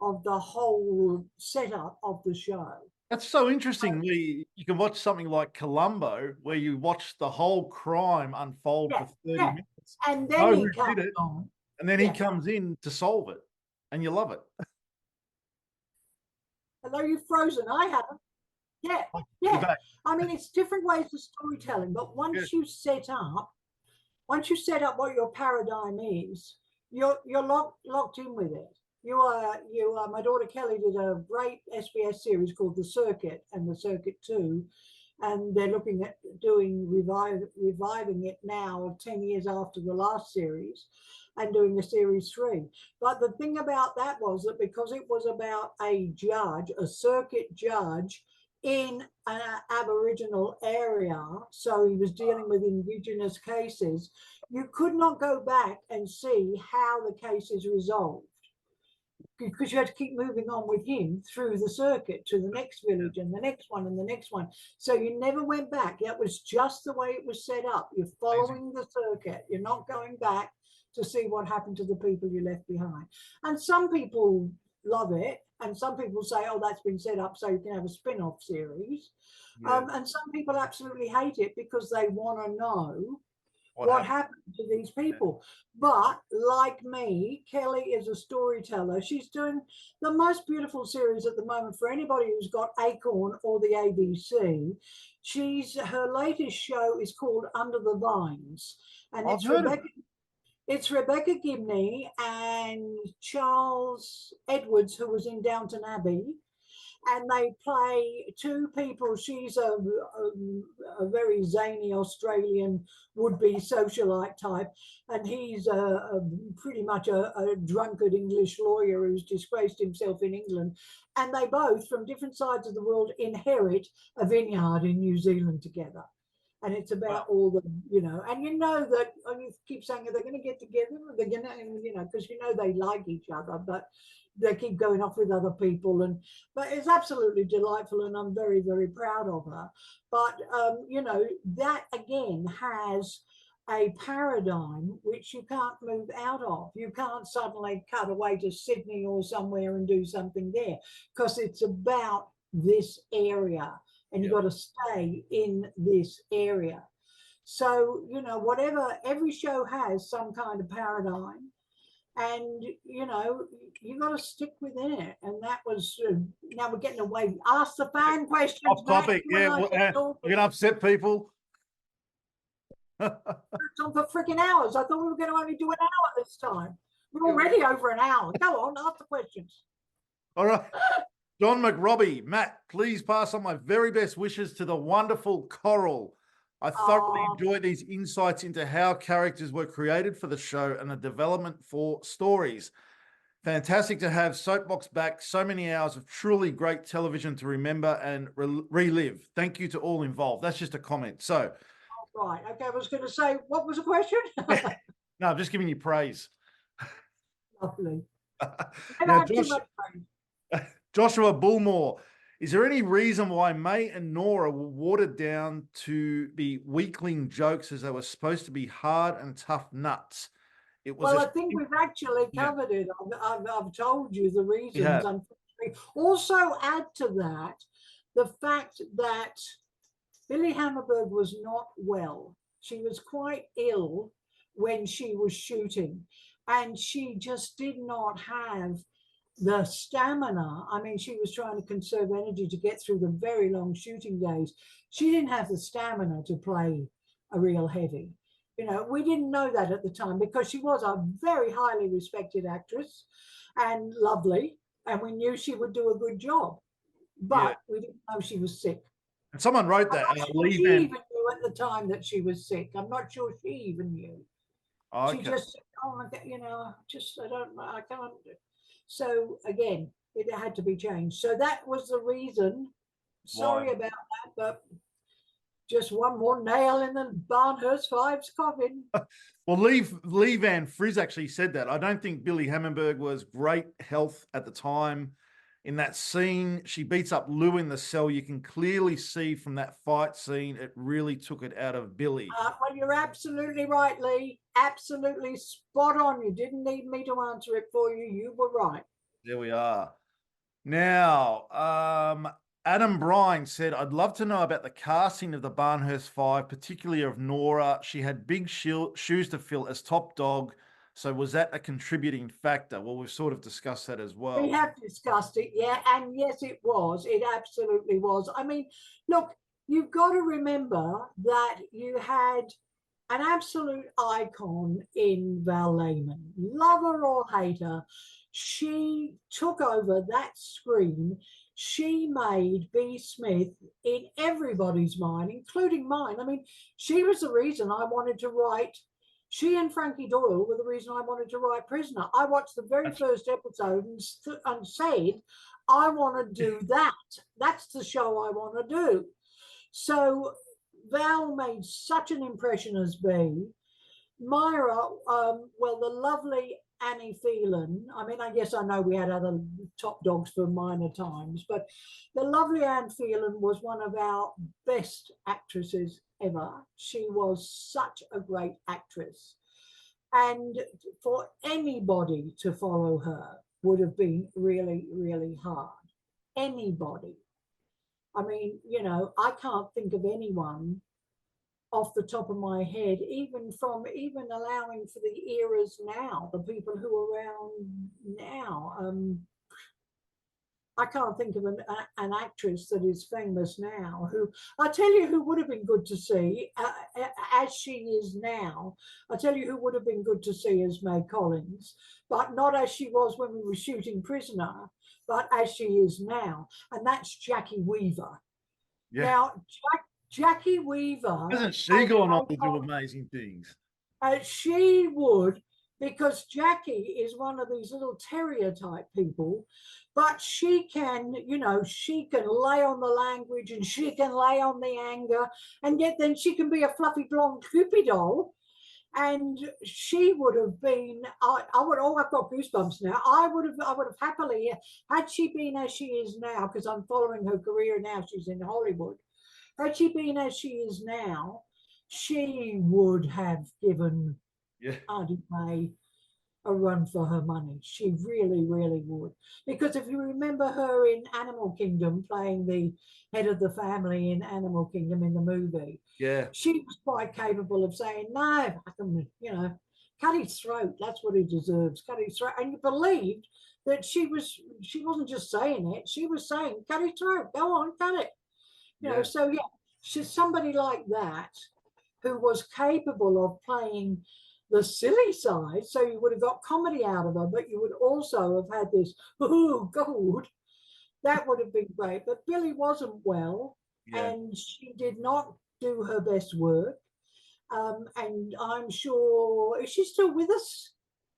whole setup of the show. That's so interesting. You can watch something like Columbo, where you watch the whole crime unfold for 30 minutes. And then he comes on. And then he comes in to solve it. And you love it. Hello, you've frozen. I haven't. Yeah. I mean, it's different ways of storytelling, but once you set up what your paradigm is, you're locked in with it. You are. My daughter Kelly did a great SBS series called The Circuit and The Circuit 2, and they're looking at reviving it now 10 years after the last series and doing a series 3. But the thing about that was that because it was about a judge, a circuit judge in an Aboriginal area, so he was dealing with Indigenous cases, you could not go back and see how the case is resolved, because you had to keep moving on with him through the circuit to the next village and the next one and the next one. So you never went back. That was just the way it was set up. You're following the circuit. You're not going back to see what happened to the people you left behind. And some people love it, and some people say, oh, that's been set up so you can have a spin-off series. And some people absolutely hate it because they want to know what happened to these people. But like me, Kelly is a storyteller. She's doing the most beautiful series at the moment for anybody who's got Acorn or the ABC. Her latest show is called Under the Vines, and it's Rebecca Gibney and Charles Edwards, who was in Downton Abbey. And they play two people. She's a very zany Australian would-be socialite type, and he's pretty much a drunkard English lawyer who's disgraced himself in England. And they both, from different sides of the world, inherit a vineyard in New Zealand together. And it's about all the, and that, you keep saying, are they going to get together? Or they're going to, because they like each other, but they keep going off with other people. But it's absolutely delightful, and I'm very, very proud of her. But, that again has a paradigm which you can't move out of. You can't suddenly cut away to Sydney or somewhere and do something there, because it's about this area. And you've got to stay in this area. So, every show has some kind of paradigm, and, you got to stick within it. And that was, now we're getting away. Ask the fan questions. Off topic, we're going to upset people. It's on for freaking hours. I thought we were going to only do an hour this time. We're already over an hour. Go on, ask the questions. All right. John McRobbie, Matt, please pass on my very best wishes to the wonderful Coral. I thoroughly enjoyed these insights into how characters were created for the show and the development for stories. Fantastic to have Soapbox back. So many hours of truly great television to remember and relive. Thank you to all involved. That's just a comment. So, right. Okay, I was going to say, what was the question? No, I'm just giving you praise. Lovely. Now, Joshua Bullmore, is there any reason why May and Nora were watered down to be weakling jokes, as they were supposed to be hard and tough nuts? I think we've actually covered it. I've told you the reasons. Also, add to that the fact that Billie Hammerberg was not well. She was quite ill when she was shooting, and she just did not have the stamina. I mean, she was trying to conserve energy to get through the very long shooting days. She didn't have the stamina to play a real heavy. We didn't know that at the time, because she was a very highly respected actress and lovely, and we knew she would do a good job, but we didn't know she was sick. And someone wrote that. She even knew at the time that she was sick. I'm not sure she even knew. Okay. She just said, oh my God, I can't. So again, it had to be changed. So that was the reason. Sorry about that, but just one more nail in the Barnhurst Five's coffin. Well, Lee Van Frizz actually said that. I don't think Billie Hammerberg was great health at the time. In that scene, she beats up Lou in the cell. You can clearly see from that fight scene, it really took it out of Billie. Well, you're absolutely right, Lee. Absolutely spot on. You didn't need me to answer it for you. You were right. There we are. Now, Adam Brine said, I'd love to know about the casting of the Barnhurst Five, particularly of Nora. She had big shoes to fill as top dog. So was that a contributing factor? Well, we've sort of discussed that as well. We have discussed it, yeah. And yes, it was. It absolutely was. I mean, look, you've got to remember that you had an absolute icon in Val Lehman. Love her or hate her, she took over that screen. she made Bea Smith in everybody's mind, including mine. I mean, she was the reason I wanted to write. She and Frankie Doyle were the reason I wanted to write Prisoner. I watched the very first episode and said, I want to do that. That's the show I want to do. So Val made such an impression as Bea. Myra, well, the lovely Annie Phelan. I mean, I guess I know we had other top dogs for minor times, but the lovely Anne Phelan was one of our best actresses ever. She was such a great actress. And for anybody to follow her would have been really, really hard. Anybody. I mean, you know, I can't think of anyone off the top of my head, even allowing for the eras now, the people who are around now. I can't think of an actress that is famous now who, I tell you who would have been good to see as she is now. I tell you who would have been good to see as May Collins, but not as she was when we were shooting Prisoner, but as she is now. And that's Jackie Weaver. Yeah. Now, Jackie Weaver. Hasn't she gone on to do amazing things? She would, because Jackie is one of these little terrier type people, but she can, you know, she can lay on the language and she can lay on the anger, and yet then she can be a fluffy blonde Goopy doll. And she would have been, I've got goosebumps now. I would have happily, had she been as she is now, because I'm following her career now, she's in Hollywood. Had she been as she is now, she would have given Auntie May a run for her money. She really, really would. Because if you remember her in Animal Kingdom, playing the head of the family in Animal Kingdom in the movie, she was quite capable of saying, no, I can, you know, cut his throat. That's what he deserves. Cut his throat. And you believed that she wasn't just saying it. She was saying, cut his throat. Go on, cut it. You know, so she's somebody like that who was capable of playing the silly side. So you would have got comedy out of her, but you would also have had this, oh, God, that would have been great. But Billie wasn't well, and she did not do her best work. And I'm sure, is she still with us?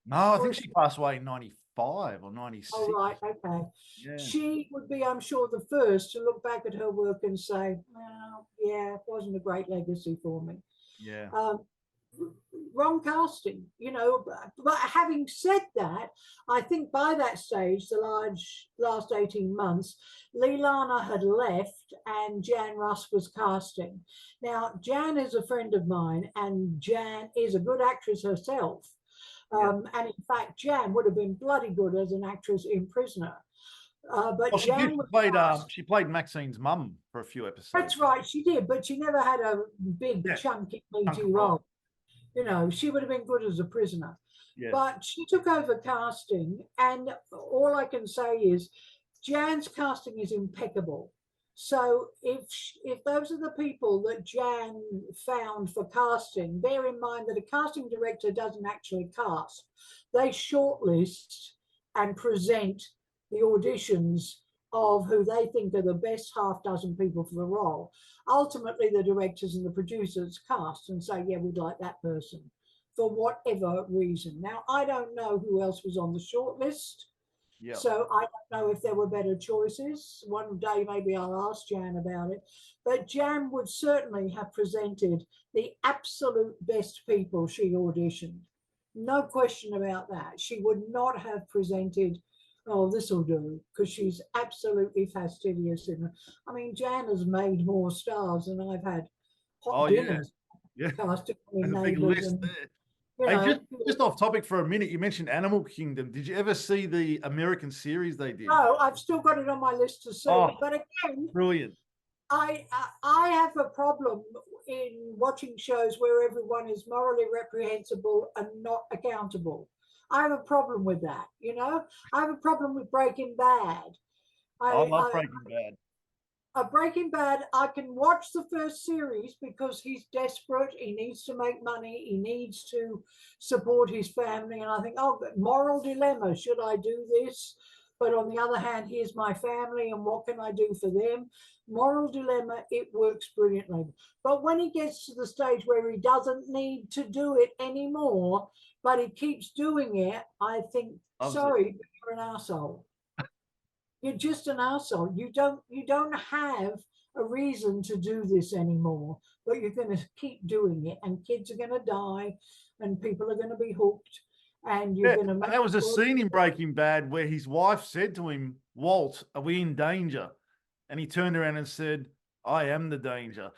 No, I think she passed away in 95 or 96. Oh, right, okay. Yeah. She would be, I'm sure, the first to look back at her work and say, well, yeah, it wasn't a great legacy for me. Yeah. Wrong casting, you know. But having said that, I think by that stage, the last 18 months, Leilani had left and Jan Russ was casting. Now, Jan is a friend of mine, and Jan is a good actress herself. And in fact, Jan would have been bloody good as an actress in Prisoner. But she played Maxine's mum for a few episodes. That's right, she did, but she never had a big chunky meaty role. You know, she would have been good as a Prisoner. Yeah. But she took over casting, and all I can say is Jan's casting is impeccable. So if those are the people that Jan found for casting, bear in mind that a casting director doesn't actually cast. They shortlist and present the auditions of who they think are the best half dozen people for the role. Ultimately, the directors and the producers cast and say, yeah, we'd like that person for whatever reason. Now, I don't know who else was on the shortlist. Yep. So I don't know if there were better choices. One day maybe I'll ask Jan about it. But Jan would certainly have presented the absolute best people she auditioned. No question about that. She would not have presented, oh, this will do, because she's absolutely fastidious. I mean, Jan has made more stars than I've had hot dinners. Yeah. Casting in Neighbours. And, hey, just off topic for a minute, you mentioned Animal Kingdom. Did you ever see the American series they did? No, I've still got it on my list to see. But again, brilliant. I have a problem in watching shows where everyone is morally reprehensible and not accountable. I have a problem with that, you know. I have a problem with Breaking Bad. I love Breaking Bad. Breaking Bad, I can watch the first series because he's desperate. He needs to make money. He needs to support his family. And I think, oh, moral dilemma. Should I do this? But on the other hand, here's my family and what can I do for them? Moral dilemma, it works brilliantly. But when he gets to the stage where he doesn't need to do it anymore, but he keeps doing it, I think, sorry, but you're an arsehole. You're just an arsehole. You don't have a reason to do this anymore, but you're going to keep doing it, and kids are going to die, and people are going to be hooked, and you're going to make. And there was a scene in Breaking Bad where his wife said to him, "Walt, are we in danger?" And he turned around and said, "I am the danger."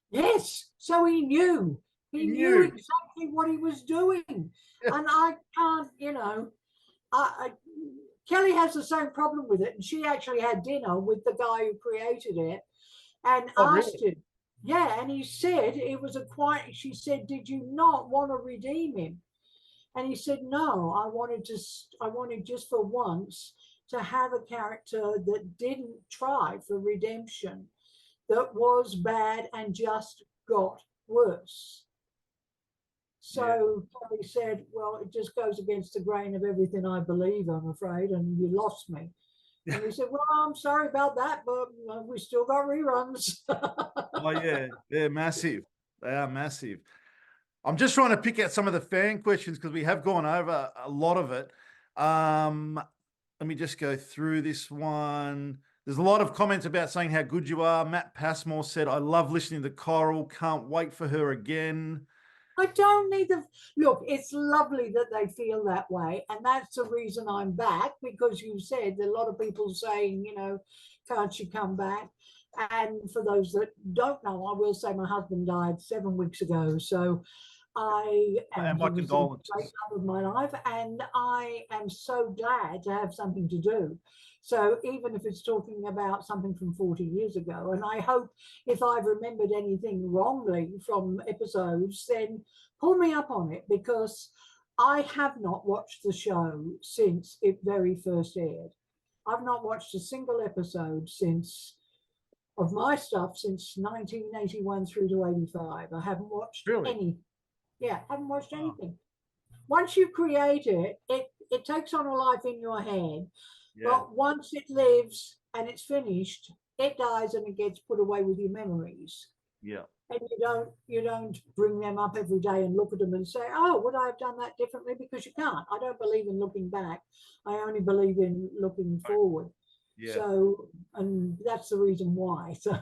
Yes, so he knew. He knew exactly what he was doing, and I can't, Kelly has the same problem with it, and she actually had dinner with the guy who created it and asked him. Yeah, and he said it was she said, "Did you not want to redeem him?" And he said, "No, I wanted just for once to have a character that didn't try for redemption, that was bad and just got worse." So Kelly said, "Well, it just goes against the grain of everything I believe, I'm afraid, and you lost me." And he said, "Well, I'm sorry about that, but we still got reruns." Oh, yeah, they're massive. They are massive. I'm just trying to pick out some of the fan questions because we have gone over a lot of it. Let me just go through this one. There's a lot of comments about saying how good you are. Matt Passmore said, "I love listening to Coral. Can't wait for her again." I don't need look, it's lovely that they feel that way. And that's the reason I'm back, because you said a lot of people saying, can't she come back? And for those that don't know, I will say my husband died 7 weeks ago. So And my condolences. Great love of my life, and I am so glad to have something to do. So even if it's talking about something from 40 years ago, and I hope if I've remembered anything wrongly from episodes, then pull me up on it, because I have not watched the show since it very first aired. I've not watched a single episode of my stuff since 1981 through to 85. I haven't watched any. Yeah, haven't watched anything. Once you create it, it takes on a life in your head. Yeah. But once it lives and it's finished, it dies and it gets put away with your memories. Yeah. And you don't bring them up every day and look at them and say, "Oh, would I have done that differently?" Because you can't. I don't believe in looking back. I only believe in looking forward. Yeah. So, and that's the reason why. So.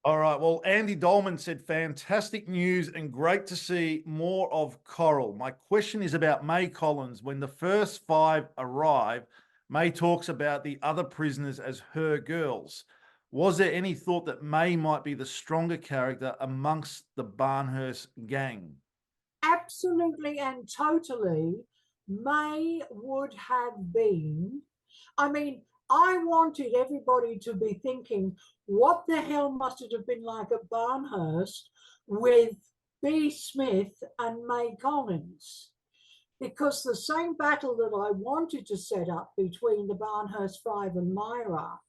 All right. Well, Andy Dolman said, "Fantastic news and great to see more of Coral. My question is about May Collins. When the first 5 arrive, May talks about the other prisoners as her girls. Was there any thought that May might be the stronger character amongst the Barnhurst gang?" Absolutely and totally. May would have been. I mean, I wanted everybody to be thinking, what the hell must it have been like at Barnhurst with Bea Smith and May Collins? Because the same battle that I wanted to set up between the Barnhurst Five and Myra,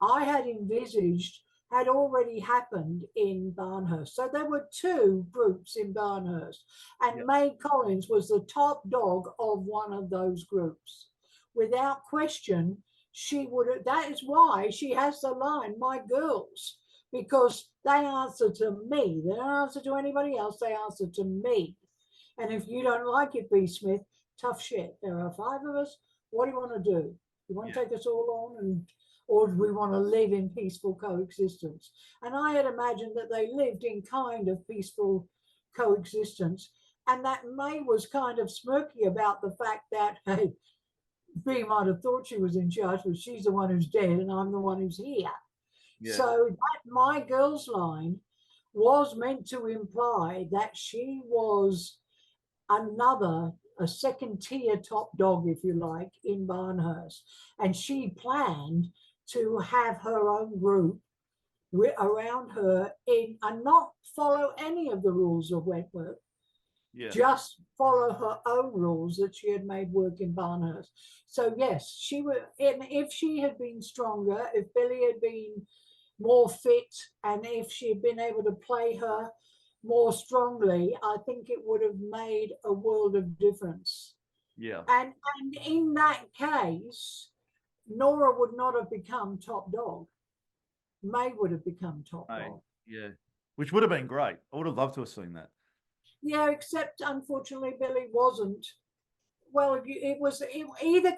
I had envisaged had already happened in Barnhurst. So there were 2 groups in Barnhurst, and May Collins was the top dog of one of those groups. Without question, she would have, that is why she has the line, "My girls," because they answer to me. They don't answer to anybody else, they answer to me. And if you don't like it, Bea Smith, tough shit. There are 5 of us. What do you want to do? You want to take us all on, or do we want to live in peaceful coexistence? And I had imagined that they lived in kind of peaceful coexistence, and that May was kind of smirky about the fact that, hey, Bea might have thought she was in charge, but she's the one who's dead and I'm the one who's here. Yeah. So that "my girls" line was meant to imply that she was a second tier top dog, if you like, in Barnhurst. And she planned to have her own group around her and not follow any of the rules of Wentworth. Yeah. Just follow her own rules that she had made work in Barnhurst. So yes, she would. And if she had been stronger, if Billie had been more fit, and if she had been able to play her more strongly, I think it would have made a world of difference. Yeah. And in that case, Nora would not have become top dog. May would have become top dog. Yeah. Which would have been great. I would have loved to have seen that. Yeah, except unfortunately Billie wasn't. Well, it was either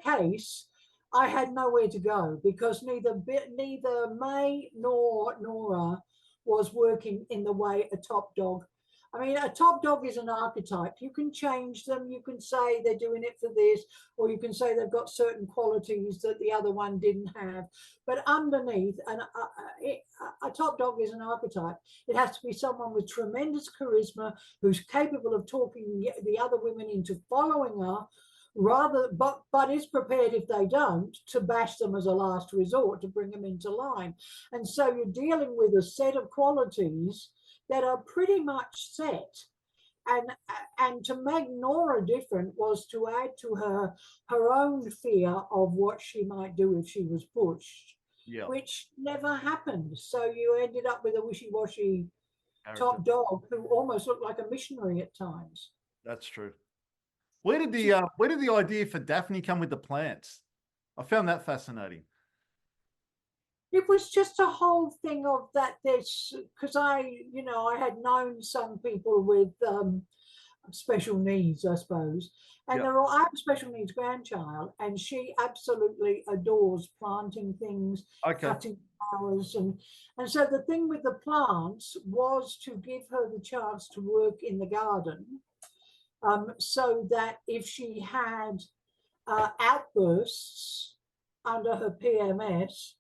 case. I had nowhere to go because neither May nor Nora was working in the way a top dog. I mean, a top dog is an archetype. You can change them. You can say they're doing it for this, or you can say they've got certain qualities that the other one didn't have. But underneath, a top dog is an archetype. It has to be someone with tremendous charisma who's capable of talking the other women into following her, but is prepared if they don't to bash them as a last resort to bring them into line. And so you're dealing with a set of qualities that are pretty much set. And to make Nora different was to add to her own fear of what she might do if she was pushed, which never happened. So you ended up with a wishy-washy top dog who almost looked like a missionary at times. That's true. Where did the idea for Daphne come with the plants? I found that fascinating. It was just a whole thing of that there's, because I had known some people with special needs, I suppose. And I have a special needs grandchild, and she absolutely adores planting things, cutting flowers. And so the thing with the plants was to give her the chance to work in the garden, so that if she had outbursts under her PMS,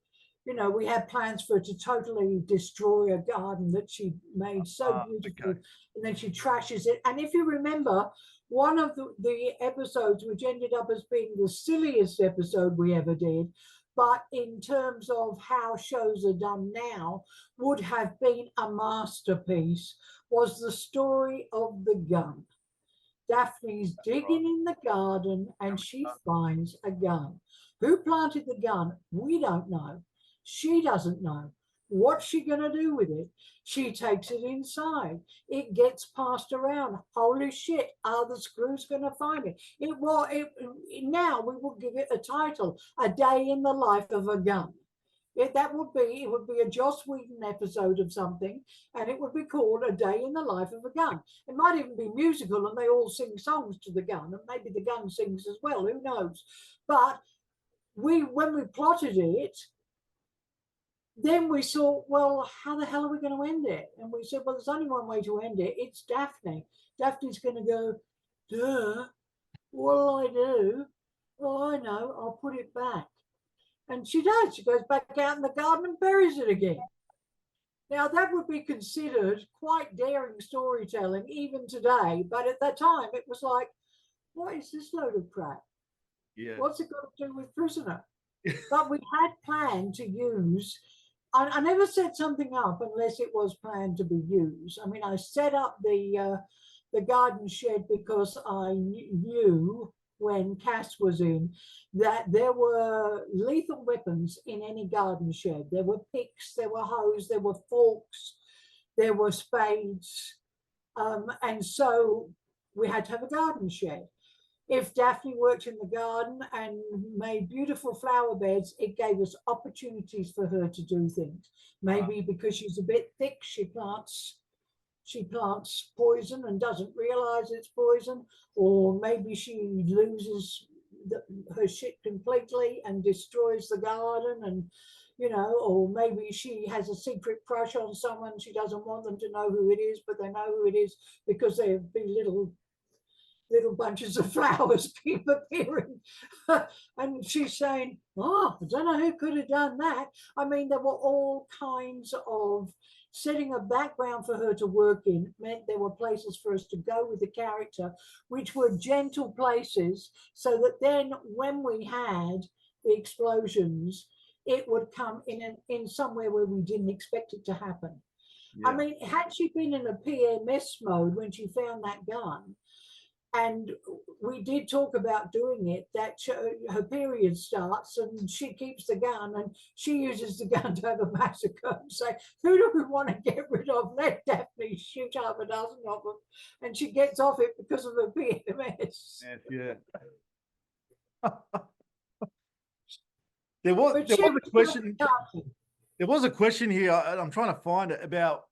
we had plans for her to totally destroy a garden that she made so beautiful, and then she trashes it. And if you remember, one of the episodes, which ended up as being the silliest episode we ever did, but in terms of how shows are done now, would have been a masterpiece, was the story of the gun. Daphne's digging in the garden and she finds a gun. Who planted the gun? We don't know. She doesn't know. What's she going to do with it? She takes it inside. It gets passed around. Holy shit, are the screws going to find it? Now we will give it a title, A Day in the Life of a Gun. It would be a Joss Whedon episode of something, and it would be called A Day in the Life of a Gun. It might even be musical, and they all sing songs to the gun, and maybe the gun sings as well, who knows. But when we plotted it, then we saw, well, how the hell are we going to end it? And we said, well, there's only one way to end it. It's Daphne. Daphne's going to go, duh, what'll I do? Well, I know, I'll put it back. And she does. She goes back out in the garden and buries it again. Now, that would be considered quite daring storytelling even today. But at that time, it was like, what is this load of crap? Yeah. What's it got to do with Prisoner? But we had planned to use, I never set something up unless it was planned to be used. I mean, I set up the garden shed because I knew when Cass was in, that there were lethal weapons in any garden shed. There were picks, there were hoes, there were forks, there were spades. And so we had to have a garden shed. If Daphne worked in the garden and made beautiful flower beds, it gave us opportunities for her to do things. Maybe because she's a bit thick, she plants poison and doesn't realize it's poison, or maybe she loses her shit completely and destroys the garden, and or maybe she has a secret crush on someone. She doesn't want them to know who it is, but they know who it is because there'd be little bunches of flowers keep appearing. And she's saying, oh, I don't know who could have done that. I mean, there were all kinds of setting a background for her to work in meant there were places for us to go with the character, which were gentle places, so that then when we had the explosions, it would come in somewhere where we didn't expect it to happen. Yeah. I mean, had she been in a PMS mode when she found that gun, And we did talk about doing it, that her period starts and she keeps the gun and she uses the gun to have a massacre and say, who do we want to get rid of? Let Daphne shoot half a dozen of them. And she gets off it because of her PMS. Yeah. There was a question. There was a question here, and I'm trying to find it about.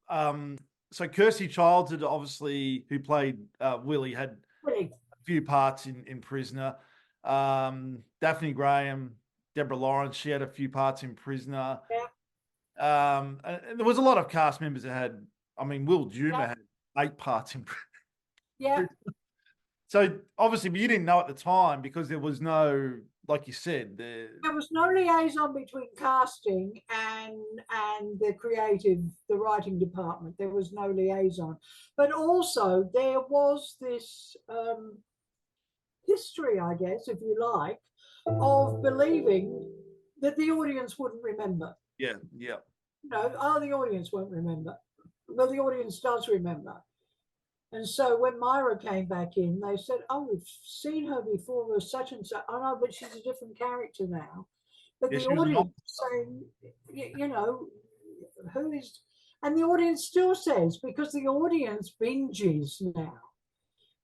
So Kirsty Childs had obviously, who played Willie, had a few parts in Prisoner. Daphne Graham, Deborah Lawrence, she had a few parts in Prisoner. Yeah. And there was a lot of cast members that had. I mean, Will Juma had 8 parts in Prisoner. Yeah. So obviously, but you didn't know at the time because there was no, like you said, there was no liaison between casting and the creative, the writing department. There was no liaison, but also there was this history, I guess, if you like, of believing that the audience wouldn't remember. Yeah. No, the audience won't remember. Well, the audience does remember. And so when Myra came back in, they said, oh, we've seen her before with such and such. Oh, no, but she's a different character now. But the audience saying, you know, who is, and the audience still says, because the audience binges now.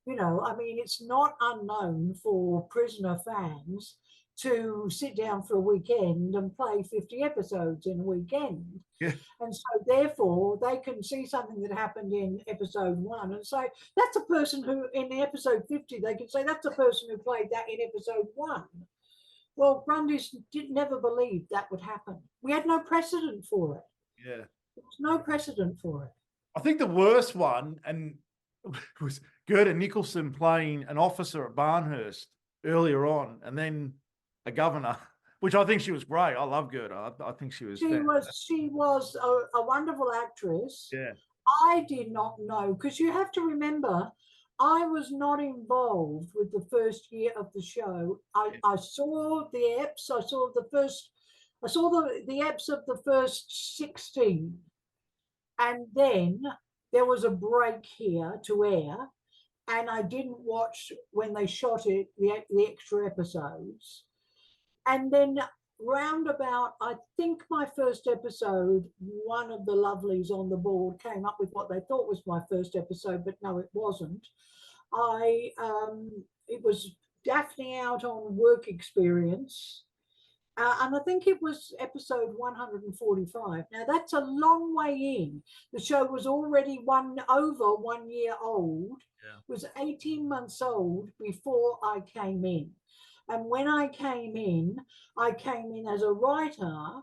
You know, I mean, it's not unknown for Prisoner fans to sit down for a weekend and play 50 episodes in a weekend. Yeah. And so therefore they can see something that happened in episode 1 and say, that's a person who in the episode 50, they can say that's a person who played that in episode 1. Well, Grundy's never believed that would happen. We had no precedent for it. Yeah. There was no precedent for it. I think the worst one was Gerda Nicholson playing an officer at Barnhurst earlier on, and then a governor, which I think she was great. I love Gerda. I think she was. She was a wonderful actress. Yeah. I did not know, because you have to remember, I was not involved with the first year of the show. I saw the eps. I saw the eps of the first 16, and then there was a break here to air, and I didn't watch when they shot it, the extra episodes. And then roundabout, I think my first episode, one of the lovelies on the board came up with what they thought was my first episode, but no, it wasn't. It was Daphne out on work experience. And I think it was episode 145. Now that's a long way in. The show was already over 1 year old. Yeah. Was 18 months old before I came in. And when I came in as a writer,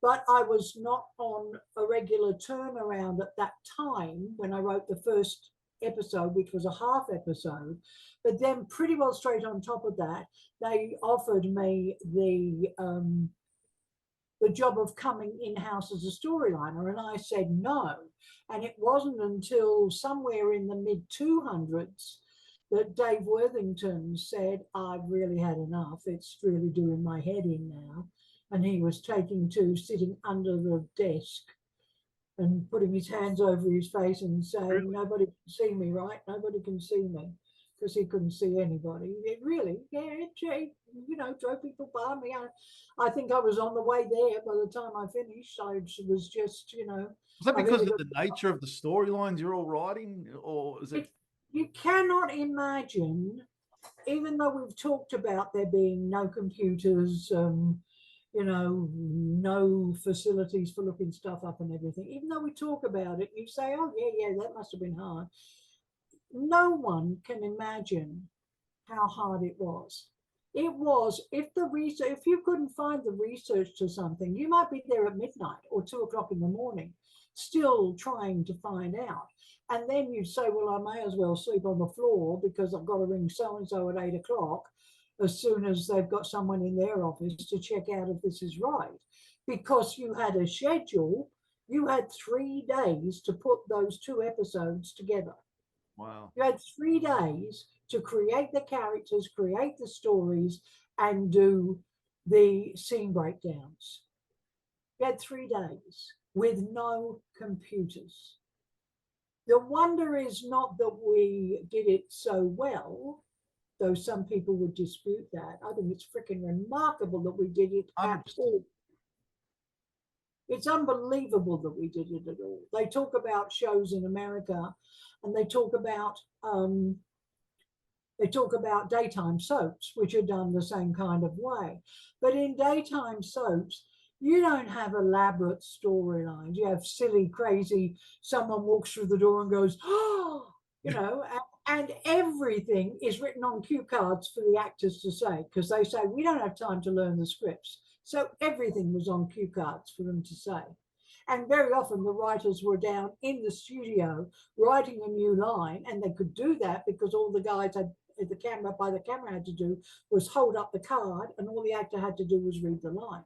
but I was not on a regular turnaround at that time when I wrote the first episode, which was a half episode. But then pretty well straight on top of that, they offered me the job of coming in-house as a storyliner, and I said no. And it wasn't until somewhere in the mid-200s that Dave Worthington said, I've really had enough. It's really doing my head in now. And he was taking to sitting under the desk and putting his hands over his face and saying, really? Nobody can see me, right? Nobody can see me, because he couldn't see anybody. It really, it drove people by me. I think I was on the way there by the time I finished. I was just, Was that because of the nature of the storylines you're all writing, or is it? You cannot imagine, even though we've talked about there being no computers, no facilities for looking stuff up and everything, even though we talk about it, you say, oh, yeah, that must have been hard. No one can imagine how hard it was. It was, if you couldn't find the research to something, you might be there at midnight or 2 o'clock in the morning, still trying to find out. And then you'd say, well, I may as well sleep on the floor because I've got to ring so-and-so at 8 o'clock as soon as they've got someone in their office to check out if this is right. Because you had a schedule, you had 3 days to put those 2 episodes together. Wow. You had 3 days to create the characters, create the stories, and do the scene breakdowns. You had 3 days with no computers. The wonder is not that we did it so well, though some people would dispute that. I think it's freaking remarkable that we did it at 100%. all. It's unbelievable that we did it at all. They talk about shows in America, and they talk about daytime soaps, which are done the same kind of way. But in daytime soaps, you don't have elaborate storylines. You have silly, crazy, someone walks through the door and goes, oh, and everything is written on cue cards for the actors to say, because they say, we don't have time to learn the scripts. So everything was on cue cards for them to say. And very often the writers were down in the studio writing a new line, and they could do that because all the guys had the camera had to do was hold up the card, and all the actor had to do was read the line.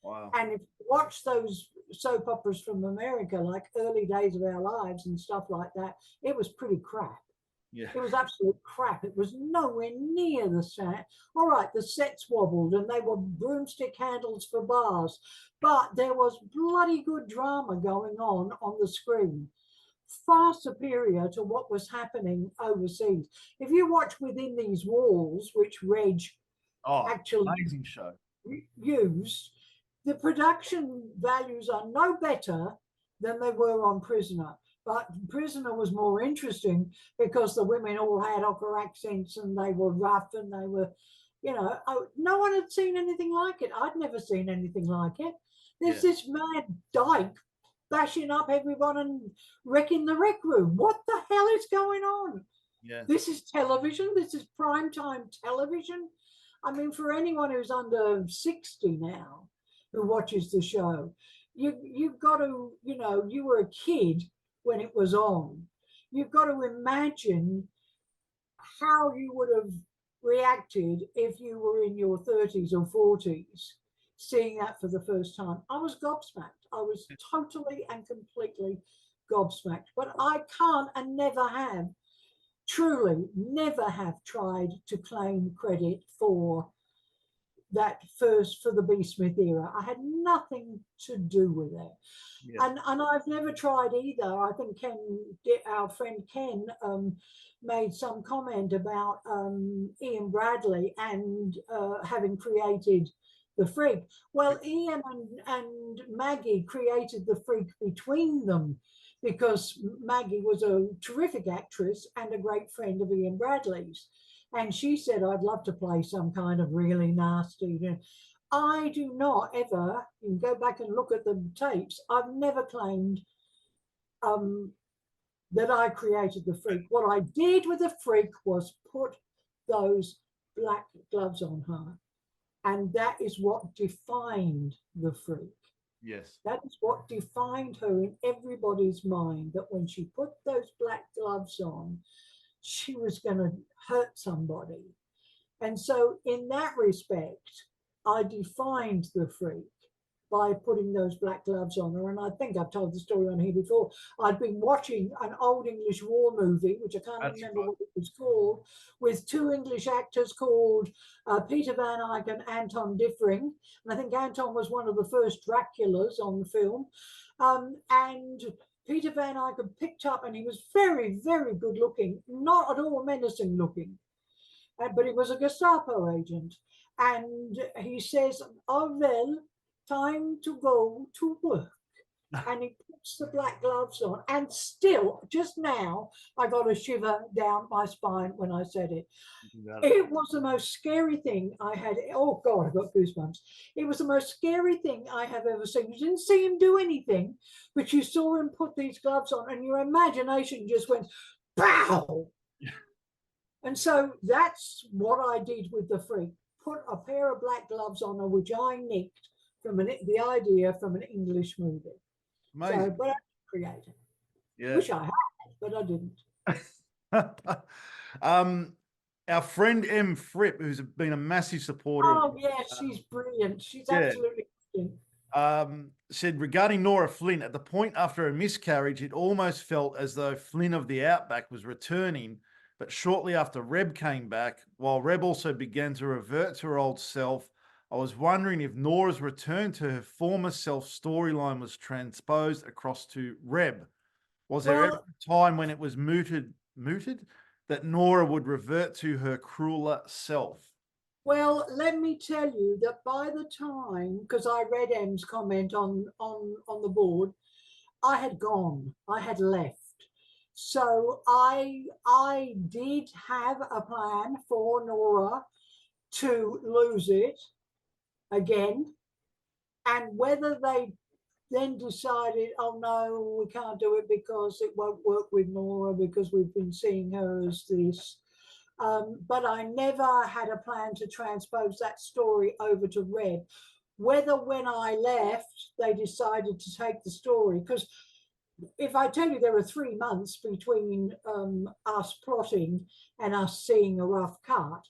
Wow. And if you watch those soap operas from America, like Early Days of Our Lives and stuff like that, it was pretty crap. Yeah. It was absolute crap. It was nowhere near the set. All right, the sets wobbled and they were broomstick handles for bars, but there was bloody good drama going on the screen, far superior to what was happening overseas. If you watch Within These Walls, which Reg actually amazing show used, the production values are no better than they were on Prisoner. But Prisoner was more interesting because the women all had upper accents and they were rough and they were, no one had seen anything like it. I'd never seen anything like it. There's this mad dyke bashing up everyone and wrecking the rec room. What the hell is going on? Yeah. This is television. This is primetime television. I mean, for anyone who's under 60 now who watches the show, you've got to, you were a kid when it was on. You've got to imagine how you would have reacted if you were in your 30s or 40s seeing that for the first time. I was gobsmacked. I was totally and completely gobsmacked. But I can't and never have, truly never have tried to claim credit for the Bea Smith era. I had nothing to do with it. Yeah. And I've never tried either. I think our friend Ken, made some comment about Ian Bradley and having created the freak. Well, Ian and Maggie created the freak between them because Maggie was a terrific actress and a great friend of Ian Bradley's. And she said, I'd love to play some kind of really nasty. I do not ever, you can go back and look at the tapes, I've never claimed that I created the freak. What I did with the freak was put those black gloves on her. And that is what defined the freak. Yes. That is what defined her in everybody's mind, that when she put those black gloves on, she was going to hurt somebody. And so in that respect, I defined the freak by putting those black gloves on her. And I think I've told the story on here before. I'd been watching an old English war movie, which I can't remember what it was called, with two English actors called Peter Van Eyck and Anton Diffring. And I think Anton was one of the first Draculas on the film. And Peter Van Eyck had picked up, and he was very, very good looking, not at all menacing looking, but he was a Gestapo agent. And he says, oh, well, time to go to work. And he puts the black gloves on. And still, just now, I got a shiver down my spine when I said it. It was the most scary thing I had. Oh, God, I got goosebumps. It was the most scary thing I have ever seen. You didn't see him do anything, but you saw him put these gloves on, and your imagination just went, pow! And so that's what I did with the freak. Put a pair of black gloves on her, which I nicked from the idea from an English movie. Amazing. So, but I didn't create it. Yeah. Wish I had, but I didn't. Our friend M. Fripp, who's been a massive supporter. Oh, yeah, she's brilliant. She's absolutely brilliant. Said regarding Nora Flynn, at the point after a miscarriage, it almost felt as though Flynn of the Outback was returning. But shortly after Reb came back, while Reb also began to revert to her old self, I was wondering if Nora's return to her former self storyline was transposed across to Reb. Was there ever a time when it was mooted that Nora would revert to her crueler self? Well, let me tell you that by the time, because I read M's comment on the board, I had gone, I had left. So I did have a plan for Nora to lose it again, and whether they then decided, oh no, we can't do it because it won't work with Nora because we've been seeing her as this. But I never had a plan to transpose that story over to Red. Whether when I left, they decided to take the story, because if I tell you there were 3 months between us plotting and us seeing a rough cut,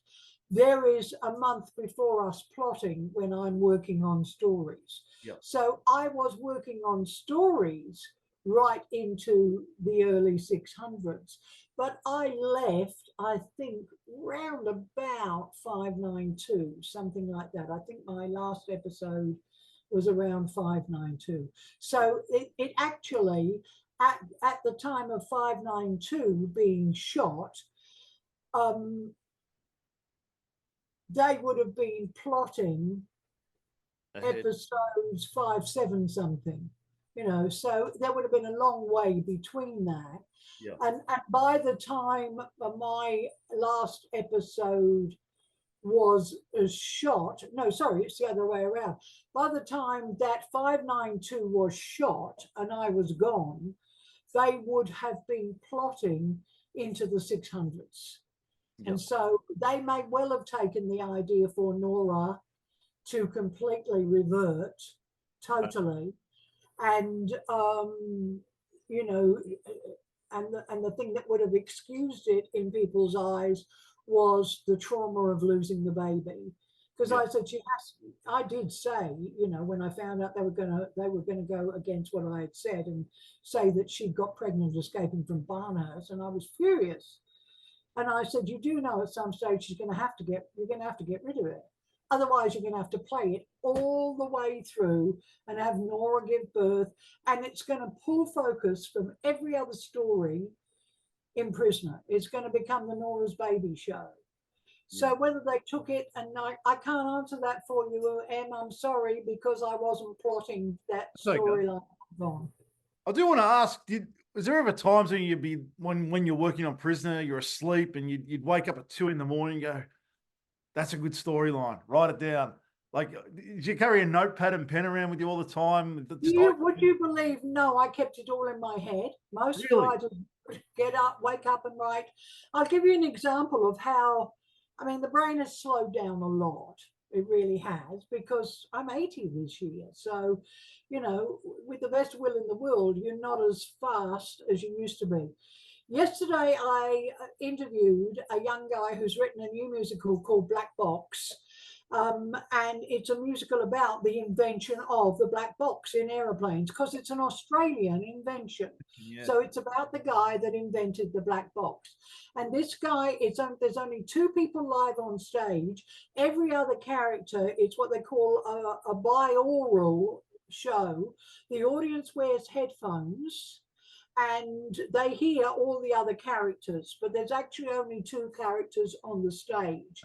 there is a month before us plotting when I'm working on stories. Yep. So I was working on stories right into the early 600s. But I left, I think, round about 592, something like that. I think my last episode was around 592. So it actually, at the time of 592 being shot, they would have been plotting episodes 5, 7 something, so there would have been a long way between that. Yeah. And by the time my last episode was shot, no, sorry, it's the other way around. By the time that 592 was shot and I was gone, they would have been plotting into the 600s. Yep. And so they may well have taken the idea for Nora to completely revert totally. And, and the thing that would have excused it in people's eyes was the trauma of losing the baby. Because I said, I did say, when I found out they were gonna go against what I had said and say that she'd got pregnant escaping from Barnhurst, and I was furious. And I said, you do know at some stage you're gonna have to get rid of it. Otherwise, you're going to have to play it all the way through and have Nora give birth. And it's going to pull focus from every other story in Prisoner. It's going to become the Nora's Baby show. So whether they took it, and I can't answer that for you, Em, I'm sorry, because I wasn't plotting that storyline on. I do want to ask, was there ever times when you'd be, when you're working on Prisoner, you're asleep and you'd wake up at 2 a.m. and go, that's a good storyline. Write it down. Like, did you carry a notepad and pen around with you all the time? Would you believe? No, I kept it all in my head. Most writers get up, wake up and write. I'll give you an example of how, the brain has slowed down a lot. It really has, because I'm 80 this year. So, with the best will in the world, you're not as fast as you used to be. Yesterday, I interviewed a young guy who's written a new musical called Black Box. And it's a musical about the invention of the black box in aeroplanes, because it's an Australian invention. Yeah. So it's about the guy that invented the black box. And this guy, there's only 2 people live on stage. Every other character, it's what they call a binaural show. The audience wears headphones and they hear all the other characters, but there's actually only 2 characters on the stage.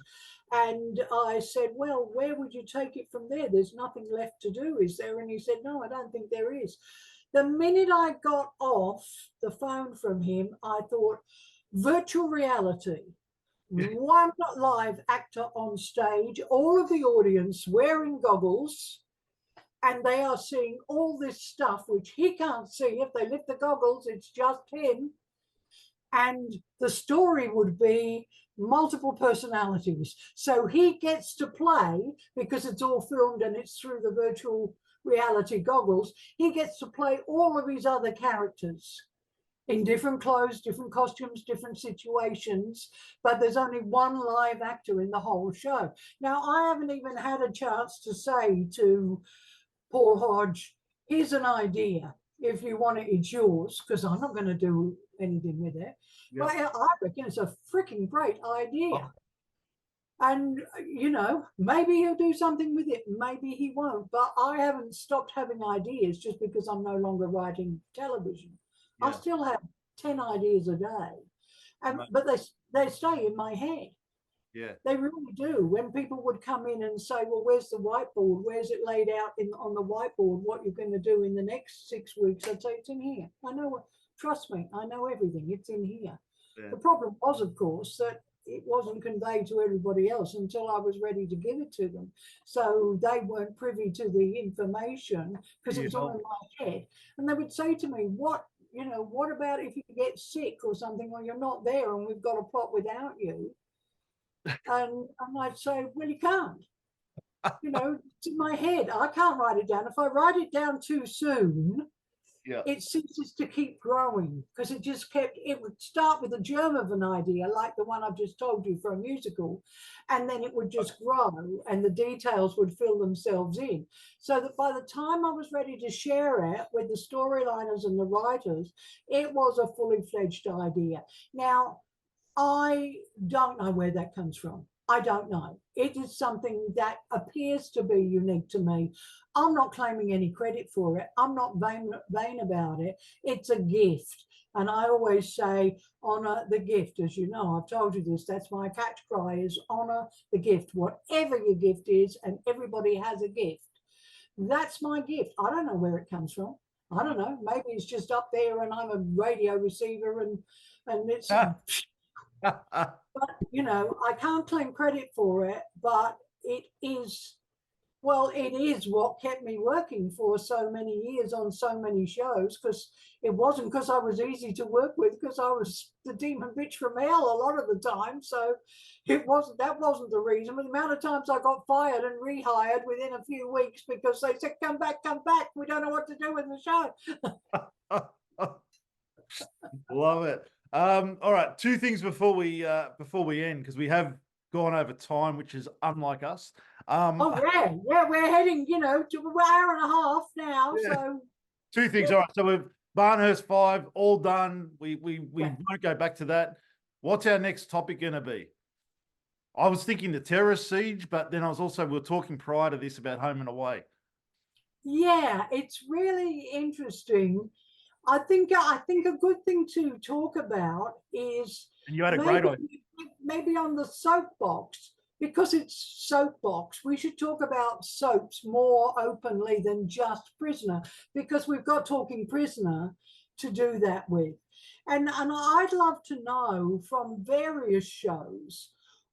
And I said, well, where would you take it from there? There's nothing left to do, is there? And he said, no, I don't think there is. The minute I got off the phone from him, I thought, virtual reality, 1 live actor on stage, all of the audience wearing goggles, and they are seeing all this stuff which he can't see. If they lift the goggles, it's just him. And the story would be multiple personalities. So he gets to play, because it's all filmed and it's through the virtual reality goggles, he gets to play all of his other characters in different clothes, different costumes, different situations, but there's only 1 live actor in the whole show. Now, I haven't even had a chance to say to Paul Hodge, here's an idea. If you want it, it's yours, because I'm not going to do anything with it. Yep. But I reckon it's a freaking great idea. Oh. And, maybe he'll do something with it. Maybe he won't. But I haven't stopped having ideas just because I'm no longer writing television. I still have 10 ideas a day, and but they stay in my head. Yeah. They really do. When people would come in and say, well, where's the whiteboard? Where's it laid out on the whiteboard, what you're going to do in the next 6 weeks? I'd say, it's in here. I know, trust me, I know everything. It's in here. Yeah. The problem was, of course, that it wasn't conveyed to everybody else until I was ready to give it to them. So they weren't privy to the information because it was all in my head. And they would say to me, what about if you get sick or something, or you're not there and we've got a plot without you? And I'd say, well, you can't. It's in my head. I can't write it down. If I write it down too soon, it ceases to keep growing, because it would start with a germ of an idea, like the one I've just told you for a musical, and then it would just grow and the details would fill themselves in. So that by the time I was ready to share it with the storyliners and the writers, it was a fully fledged idea. Now, I don't know where that comes from. I don't know. It is something that appears to be unique to me. I'm not claiming any credit for it. I'm not vain about it. It's a gift. And I always say, honor the gift. As you know, I've told you this, that's my catch cry, is honor the gift. Whatever your gift is, and everybody has a gift. That's my gift. I don't know where it comes from. I don't know. Maybe it's just up there and I'm a radio receiver and it's... But, I can't claim credit for it, but it is what kept me working for so many years on so many shows, because it wasn't because I was easy to work with, because I was the demon bitch from hell a lot of the time. So that wasn't the reason. But the amount of times I got fired and rehired within a few weeks because they said, come back, we don't know what to do with the show. Love it. All right, two things before we end, because we have gone over time, which is unlike us. We're heading, to an hour and a half now. Yeah. So two things. All right, so we've Barnhurst 5 all done. We won't go back to that. What's our next topic going to be? I was thinking the terrorist siege, but then we were talking prior to this about home and away. Yeah, it's really interesting. I think a good thing to talk about is, and you had a great idea, maybe on the soapbox, because it's soapbox, we should talk about soaps more openly than just Prisoner, because we've got Talking Prisoner to do that with. And I'd love to know from various shows,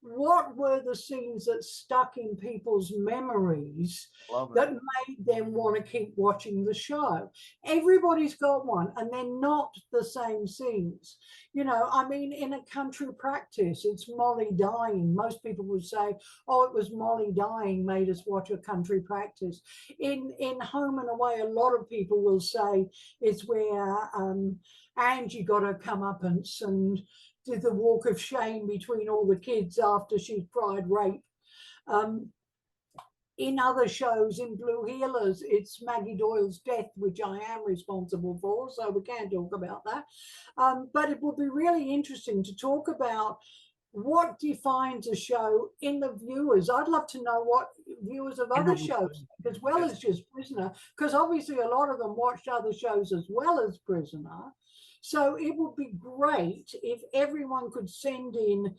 what were the scenes that stuck in people's memories that made them want to keep watching the show? Everybody's got one, and they're not the same scenes. In a country practice, it's Molly dying. Most people would say, oh, it was Molly dying made us watch a country practice. In Home and Away, a lot of people will say it's where Angie got her comeuppance and did the walk of shame between all the kids after she'd cried rape. In other shows, in Blue Heelers, it's Maggie Doyle's death, which I am responsible for, so we can talk about that. But it would be really interesting to talk about what defines a show in the viewers. I'd love to know what viewers of other shows, as well as just Prisoner, because obviously a lot of them watched other shows as well as Prisoner. So it would be great if everyone could send in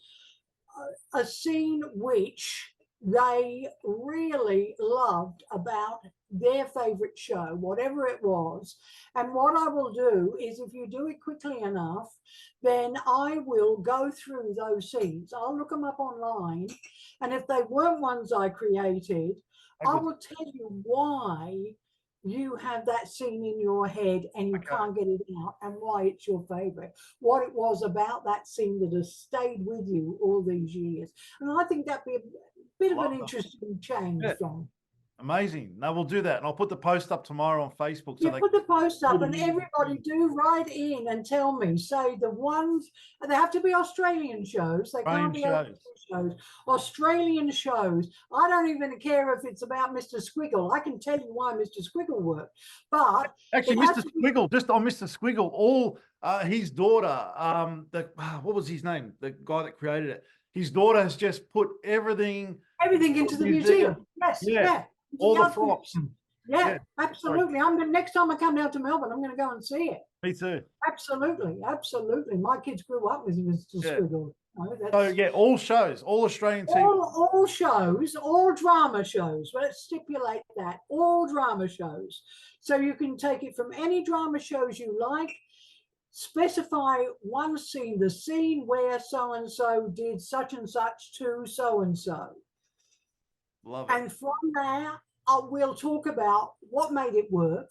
a scene which they really loved about their favorite show, whatever it was. And what I will do is, if you do it quickly enough, then I will go through those scenes. I'll look them up online. And if they weren't ones I created, I will tell you why you have that scene in your head and you can't get it out, and why it's your favorite, what it was about that scene that has stayed with you all these years. And I think that'd be a bit of an interesting change, John. Amazing. No, we'll do that. And I'll put the post up tomorrow on Facebook. So put the post up, and everybody do write in and tell me, say the ones, they have to be Australian shows. They can't be American shows. Australian shows. I don't even care if it's about Mr. Squiggle. I can tell you why Mr. Squiggle worked. But actually, Mr. Squiggle, just on Mr. Squiggle, all his daughter, what was his name? The guy that created it. His daughter has just put everything into the museum. Yes, yeah. All the props. Yeah, absolutely. Next time I come down to Melbourne, I'm going to go and see it. Me too. Absolutely, absolutely. My kids grew up with Mr. Squiggle. So yeah, all shows, all Australian TV. All shows, all drama shows. Let's stipulate that. All drama shows. So you can take it from any drama shows you like, specify one scene, the scene where so-and-so did such and such to so-and-so. Love it. And from there, we'll talk about what made it work,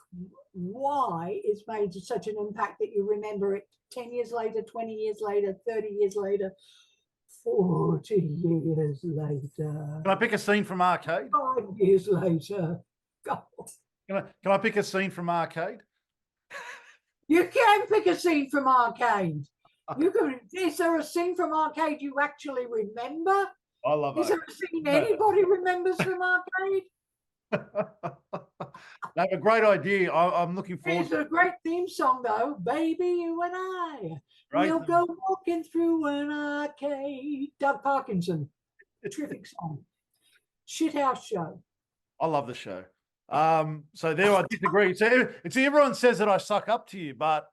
why it's made such an impact that you remember it 10 years later, 20 years later, 30 years later, 40 years later. Can I pick a scene from Arcade? 5 years later. God. Can I pick a scene from Arcade? You can pick a scene from Arcade. You can. Is there a scene from Arcade you actually remember? I love it. Is there a scene anybody remembers from Arcade? That's a great idea. I'm looking forward. It's a great theme song, though. Baby, you and I will go walking through an arcade. Doug Parkinson. Terrific song. Shithouse show. I love the show. So there I disagree. So everyone says that I suck up to you, but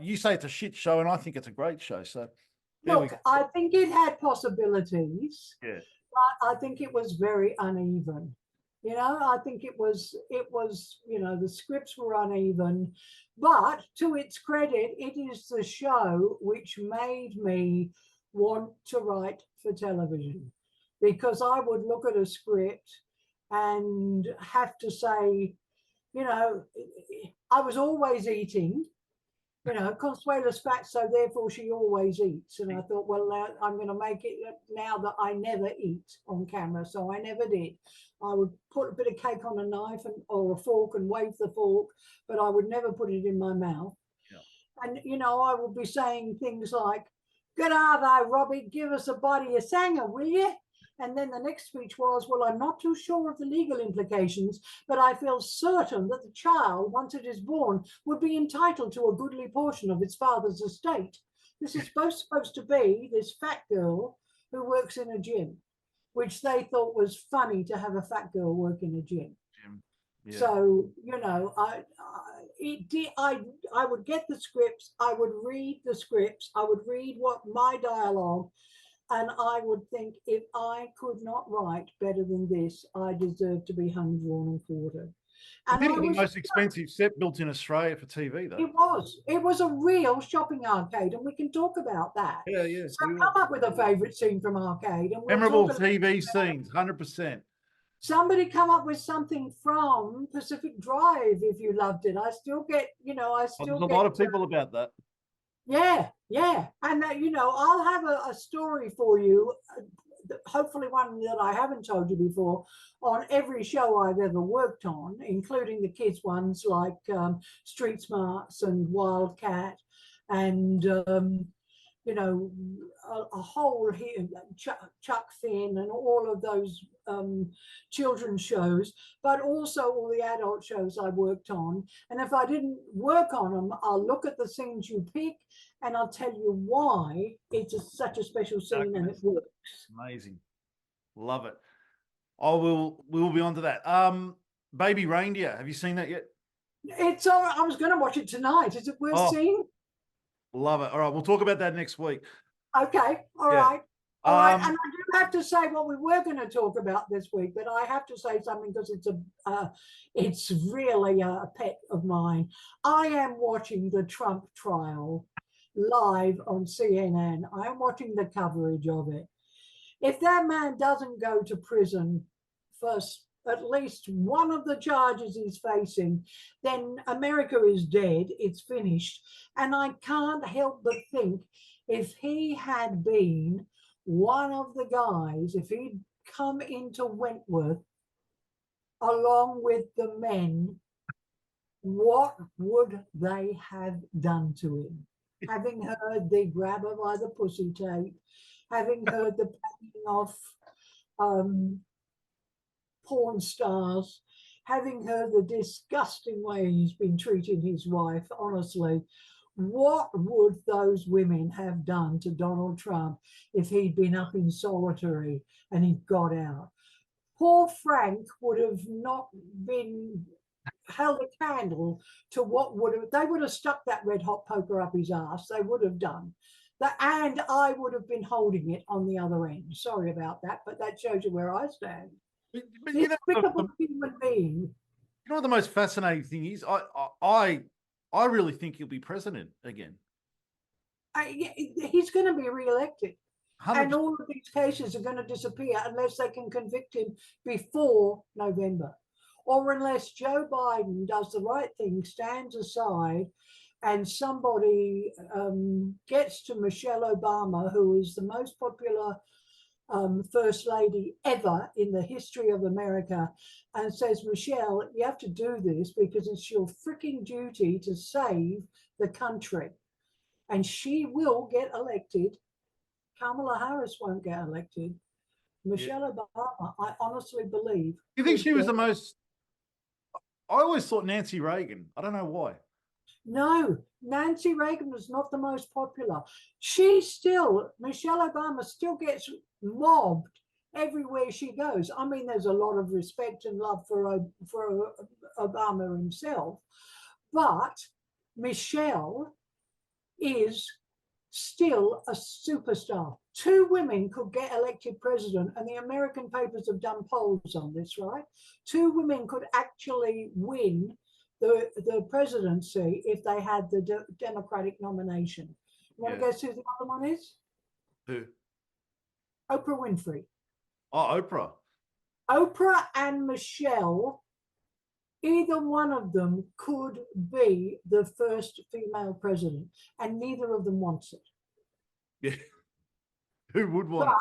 you say it's a shit show, and I think it's a great show. So look, I think it had possibilities. Yeah. But I think it was very uneven. You know, I think it was, you know, the scripts were uneven, but to its credit, it is the show which made me want to write for television, because I would look at a script and have to say, you know, I was always eating. You know, Consuela's fat, so therefore she always eats. And I thought, well, I'm going to make it now that I never eat on camera. So I never did. I would put a bit of cake on a knife or a fork and wave the fork, but I would never put it in my mouth. Yeah. And, you know, I would be saying things like, "Good arvo, Robbie, give us a bite of your sanger, will you?" And then the next speech was, "Well, I'm not too sure of the legal implications, but I feel certain that the child, once it is born, would be entitled to a goodly portion of its father's estate." This is supposed to be this fat girl who works in a gym, which they thought was funny to have a fat girl work in a gym. Yeah. So, you know, I would get the scripts, I would read the scripts, I would read what my dialogue, and I would think, if I could not write better than this, I deserve to be hung, drawn, and quartered. And I think the most expensive set built in Australia for TV, though. It was a real shopping arcade, and we can talk about that. Yeah, yeah. So come up with a favourite scene from Arcade. And memorable TV scenes, 100%. Somebody come up with something from Pacific Drive if you loved it. I still get, you know, There's a lot of people about that. Yeah, yeah. And, you know, I'll have a story for you, hopefully one that I haven't told you before, on every show I've ever worked on, including the kids ones like Street Smarts and Wildcat and, you know, a whole here, Chuck Finn and all of those children's shows, but also all the adult shows I worked on. And if I didn't work on them, I'll look at the scenes you pick and I'll tell you why it's such a special scene and it works. Amazing. Love it. We'll be on to that. Baby Reindeer, have you seen that yet? It's all right. I was going to watch it tonight. Is it worth seeing? Love it. All right, we'll talk about that next week. Okay. All right. All right. And I do have to say what we were going to talk about this week, but I have to say something because it's really a pet of mine. I am watching the Trump trial live on CNN. I am watching the coverage of it. If that man doesn't go to prison for at least one of the charges he's facing, then America is dead. It's finished. And I can't help but think, if he had been one of the guys, if he'd come into Wentworth along with the men, what would they have done to him? Having heard the grabber by the pussy tape, having heard the paying off porn stars, having heard the disgusting way he's been treating his wife, honestly, what would those women have done to Donald Trump if he'd been up in solitary and he got out? Poor Frank would have not been held a candle to what they would have stuck that red hot poker up his ass. They would have done that, and I would have been holding it on the other end. Sorry about that, but that shows you where I stand. But you Despicable human being. You know what the most fascinating thing is? I really think he'll be president again. He's going to be re-elected. 100%. And all of these cases are going to disappear unless they can convict him before November, or unless Joe Biden does the right thing, stands aside, and somebody gets to Michelle Obama, who is the most popular first lady ever in the history of America, and says, Michelle, you have to do this because it's your freaking duty to save the country. And she will get elected. Kamala Harris won't get elected. Michelle Obama, I honestly believe. You think she was the most? I always thought Nancy Reagan. I don't know why. No, Nancy Reagan was not the most popular. Michelle Obama still gets mobbed everywhere she goes. I mean, there's a lot of respect and love for Obama himself, but Michelle is still a superstar. 2 women could get elected president, and the American papers have done polls on this, right? 2 women could actually win the presidency if they had the Democratic nomination. You want to guess who the other one is? Who? Oprah Winfrey. Oh, Oprah. Oprah and Michelle, either one of them could be the first female president, and neither of them wants it. Yeah. Who would want it?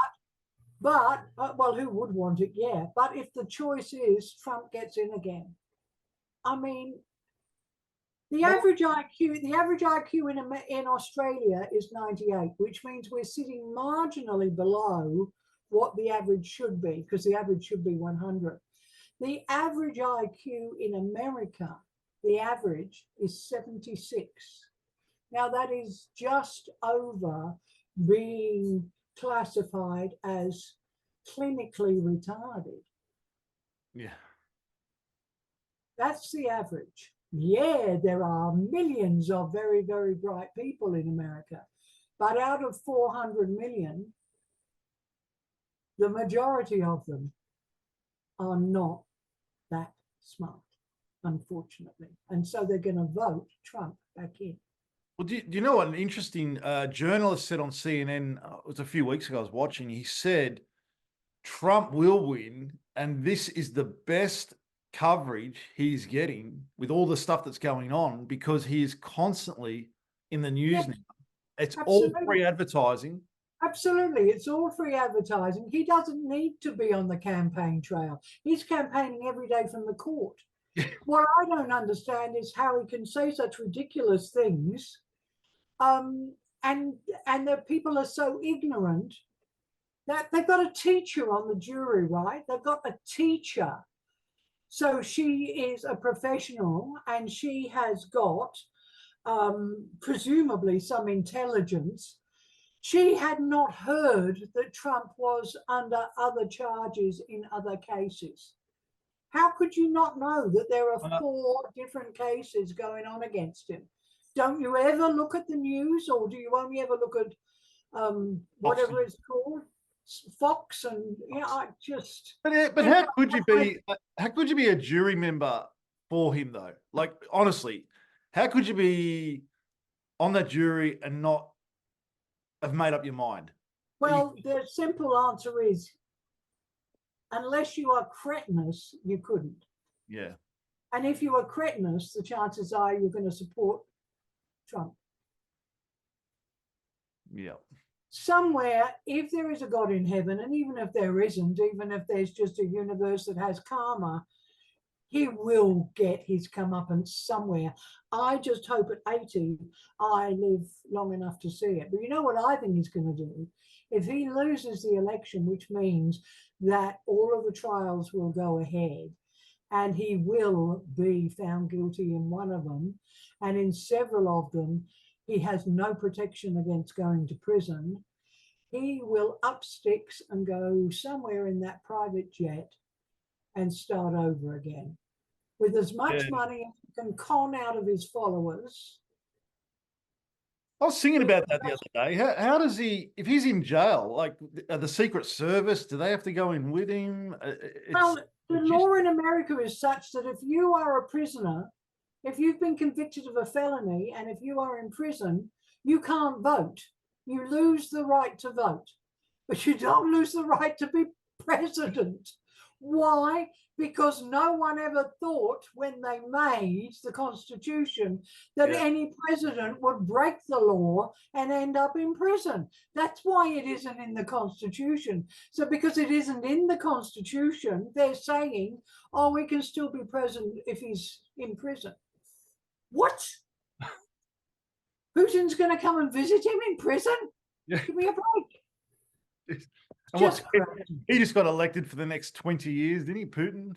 But well, who would want it? Yeah. But if the choice is Trump gets in again, I mean, the average IQ in Australia is 98, which means we're sitting marginally below what the average should be, because the average should be 100. The average IQ in America, the average is 76. Now that is just over being classified as clinically retarded. Yeah. That's the average. Yeah, there are millions of very, very bright people in America, but out of 400 million, the majority of them are not that smart, unfortunately. And so they're going to vote Trump back in. Well, do you know what an interesting journalist said on CNN? It was a few weeks ago I was watching. He said Trump will win, and this is the best coverage he's getting with all the stuff that's going on, because he is constantly in the news now. It's all free advertising. Absolutely. It's all free advertising. He doesn't need to be on the campaign trail. He's campaigning every day from the court. What I don't understand is how he can say such ridiculous things. And the people are so ignorant that they've got a teacher on the jury, right? They've got a teacher. So she is a professional, and she has got presumably some intelligence. She had not heard that Trump was under other charges in other cases. How could you not know that there are 4 different cases going on against him? Don't you ever look at the news, or do you only ever look at whatever it's called, Fox? And I just. But how could you be? How could you be a jury member for him though? Like honestly, how could you be on that jury and not have made up your mind? Well, the simple answer is, unless you are cretinous, you couldn't. Yeah. And if you are cretinous, the chances are you're going to support Trump. Yeah. Somewhere, if there is a God in heaven, and even if there isn't, even if there's just a universe that has karma, he will get his comeuppance somewhere. I just hope at 80, I live long enough to see it. But you know what I think he's going to do? If he loses the election, which means that all of the trials will go ahead, and he will be found guilty in one of them, and in several of them, he has no protection against going to prison, he will up sticks and go somewhere in that private jet and start over again. with as much money as he can con out of his followers. I was thinking about that the other day. How does he, if he's in jail, like the Secret Service, do they have to go in with him? Well, the law in America is such that if you are a prisoner, if you've been convicted of a felony, and if you are in prison, you can't vote. You lose the right to vote, but you don't lose the right to be president. Why? Because no one ever thought when they made the Constitution that any president would break the law and end up in prison. That's why it isn't in the Constitution. So because it isn't in the Constitution, they're saying, oh, we can still be president if he's in prison. What? Putin's going to come and visit him in prison? Yeah. Give me a break. He just got elected for the next 20 years, didn't he, Putin?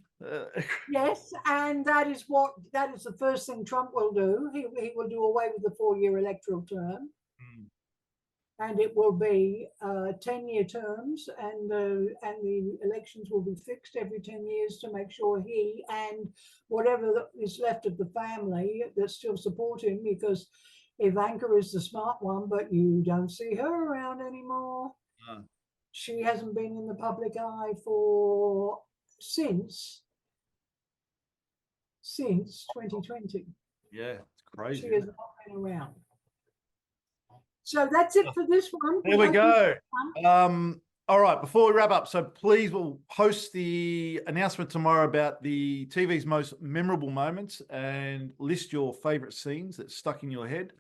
Yes, and that is the first thing Trump will do. He will do away with the 4-year electoral term, and it will be 10-year terms, and the elections will be fixed every 10 years to make sure he and whatever is left of the family that still support him, because Ivanka is the smart one, but you don't see her around anymore. She hasn't been in the public eye since 2020. Yeah, it's crazy. She has not been around. So that's it for this one. There we go. All right, before we wrap up, so please, we'll post the announcement tomorrow about the TV's most memorable moments and list your favorite scenes that stuck in your head.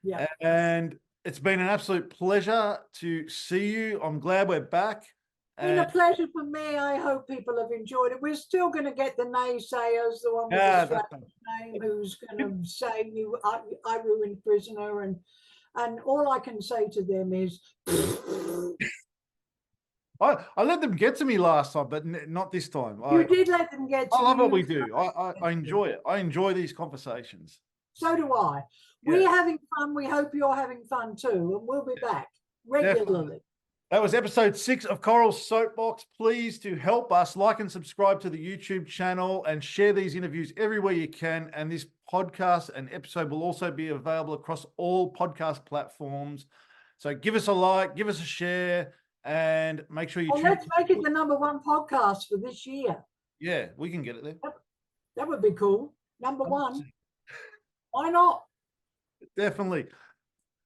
Yeah. And it's been an absolute pleasure to see you. I'm glad we're back. It's been a pleasure for me. I hope people have enjoyed it. We're still going to get the naysayers, the one with the strange name, who's going to say I ruined Prisoner, and all I can say to them is I let them get to me last time, but not this time. You did let them get to you. I love what we do. I enjoy it. I enjoy these conversations. So do I. We're having fun. We hope you're having fun too. And we'll be back regularly. Definitely. That was episode 6 of Corals Soapbox. Please to help us, like and subscribe to the YouTube channel and share these interviews everywhere you can. And this podcast and episode will also be available across all podcast platforms. So give us a like, give us a share, and make sure you let's make it the #1 podcast for this year. Yeah, we can get it there. That would be cool. #1. Why not? Definitely.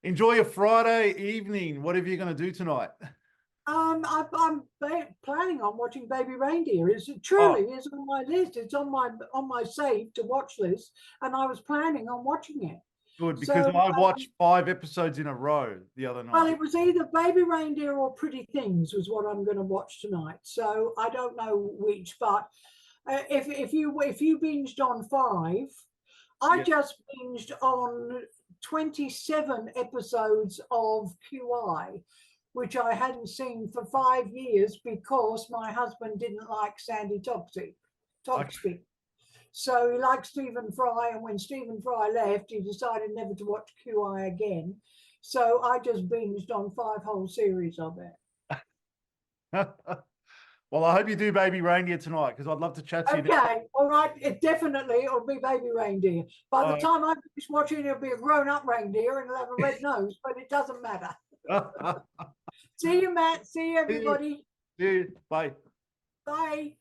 Enjoy your Friday evening. Whatever you're going to do tonight. I'm planning on watching Baby Reindeer. It truly is on my list. It's on my save to watch list, and I was planning on watching it. Good, because I watched 5 episodes in a row the other night. Well, it was either Baby Reindeer or Pretty Things was what I'm going to watch tonight. So I don't know which, but if you binged on 5, I just binged on 27 episodes of QI, which I hadn't seen for 5 years because my husband didn't like Sandy Toxic. So he liked Stephen Fry, and when Stephen Fry left, he decided never to watch QI again. So I just binged on 5 whole series of it. Well, I hope you do Baby Reindeer tonight, because I'd love to chat to you. Okay, all right. It'll be Baby Reindeer. By the time I finish watching, it'll be a grown-up reindeer and it'll have a red nose, but it doesn't matter. See you, Matt. See you, everybody. See you. Bye. Bye.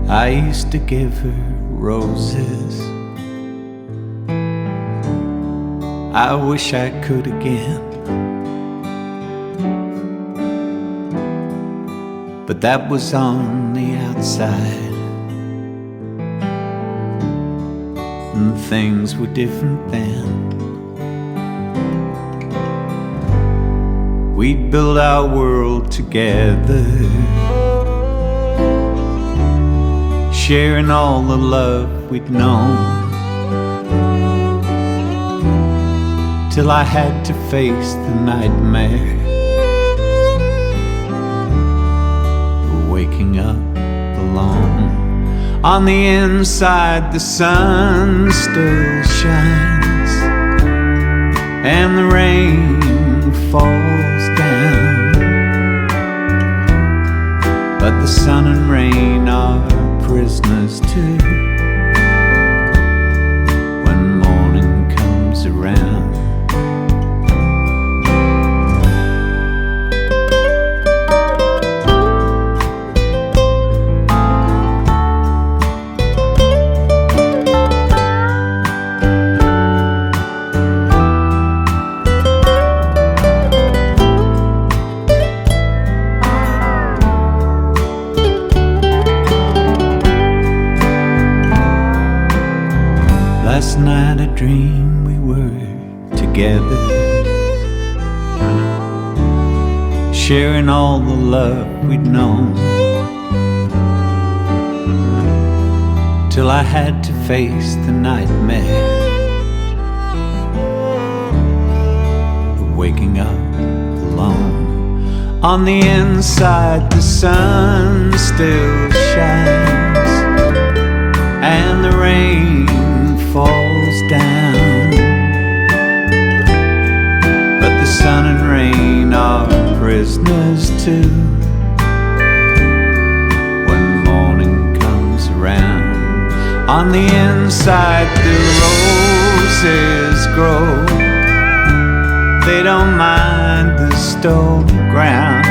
I used to give her roses. I wish I could again. But that was on the outside, and things were different then. We'd build our world together, sharing all the love we'd known, till I had to face the nightmare, waking up alone. On the inside the sun still shines, and the rain falls down, but the sun and rain are prisoners too. When morning comes around, last night I dreamed we were together, sharing all the love we'd known, till I had to face the nightmare of waking up alone. On the inside the sun still shines and the rain falls down, but the sun and rain are prisoners too. When morning comes around, on the inside the roses grow. They don't mind the stony ground,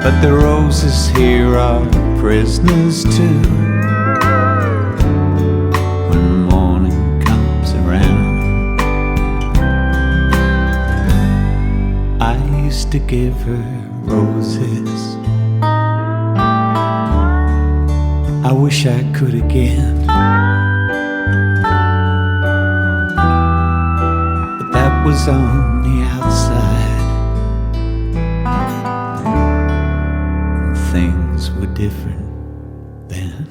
but the roses here are prisoners too. To give her roses, I wish I could again, but that was on the outside, and things were different then.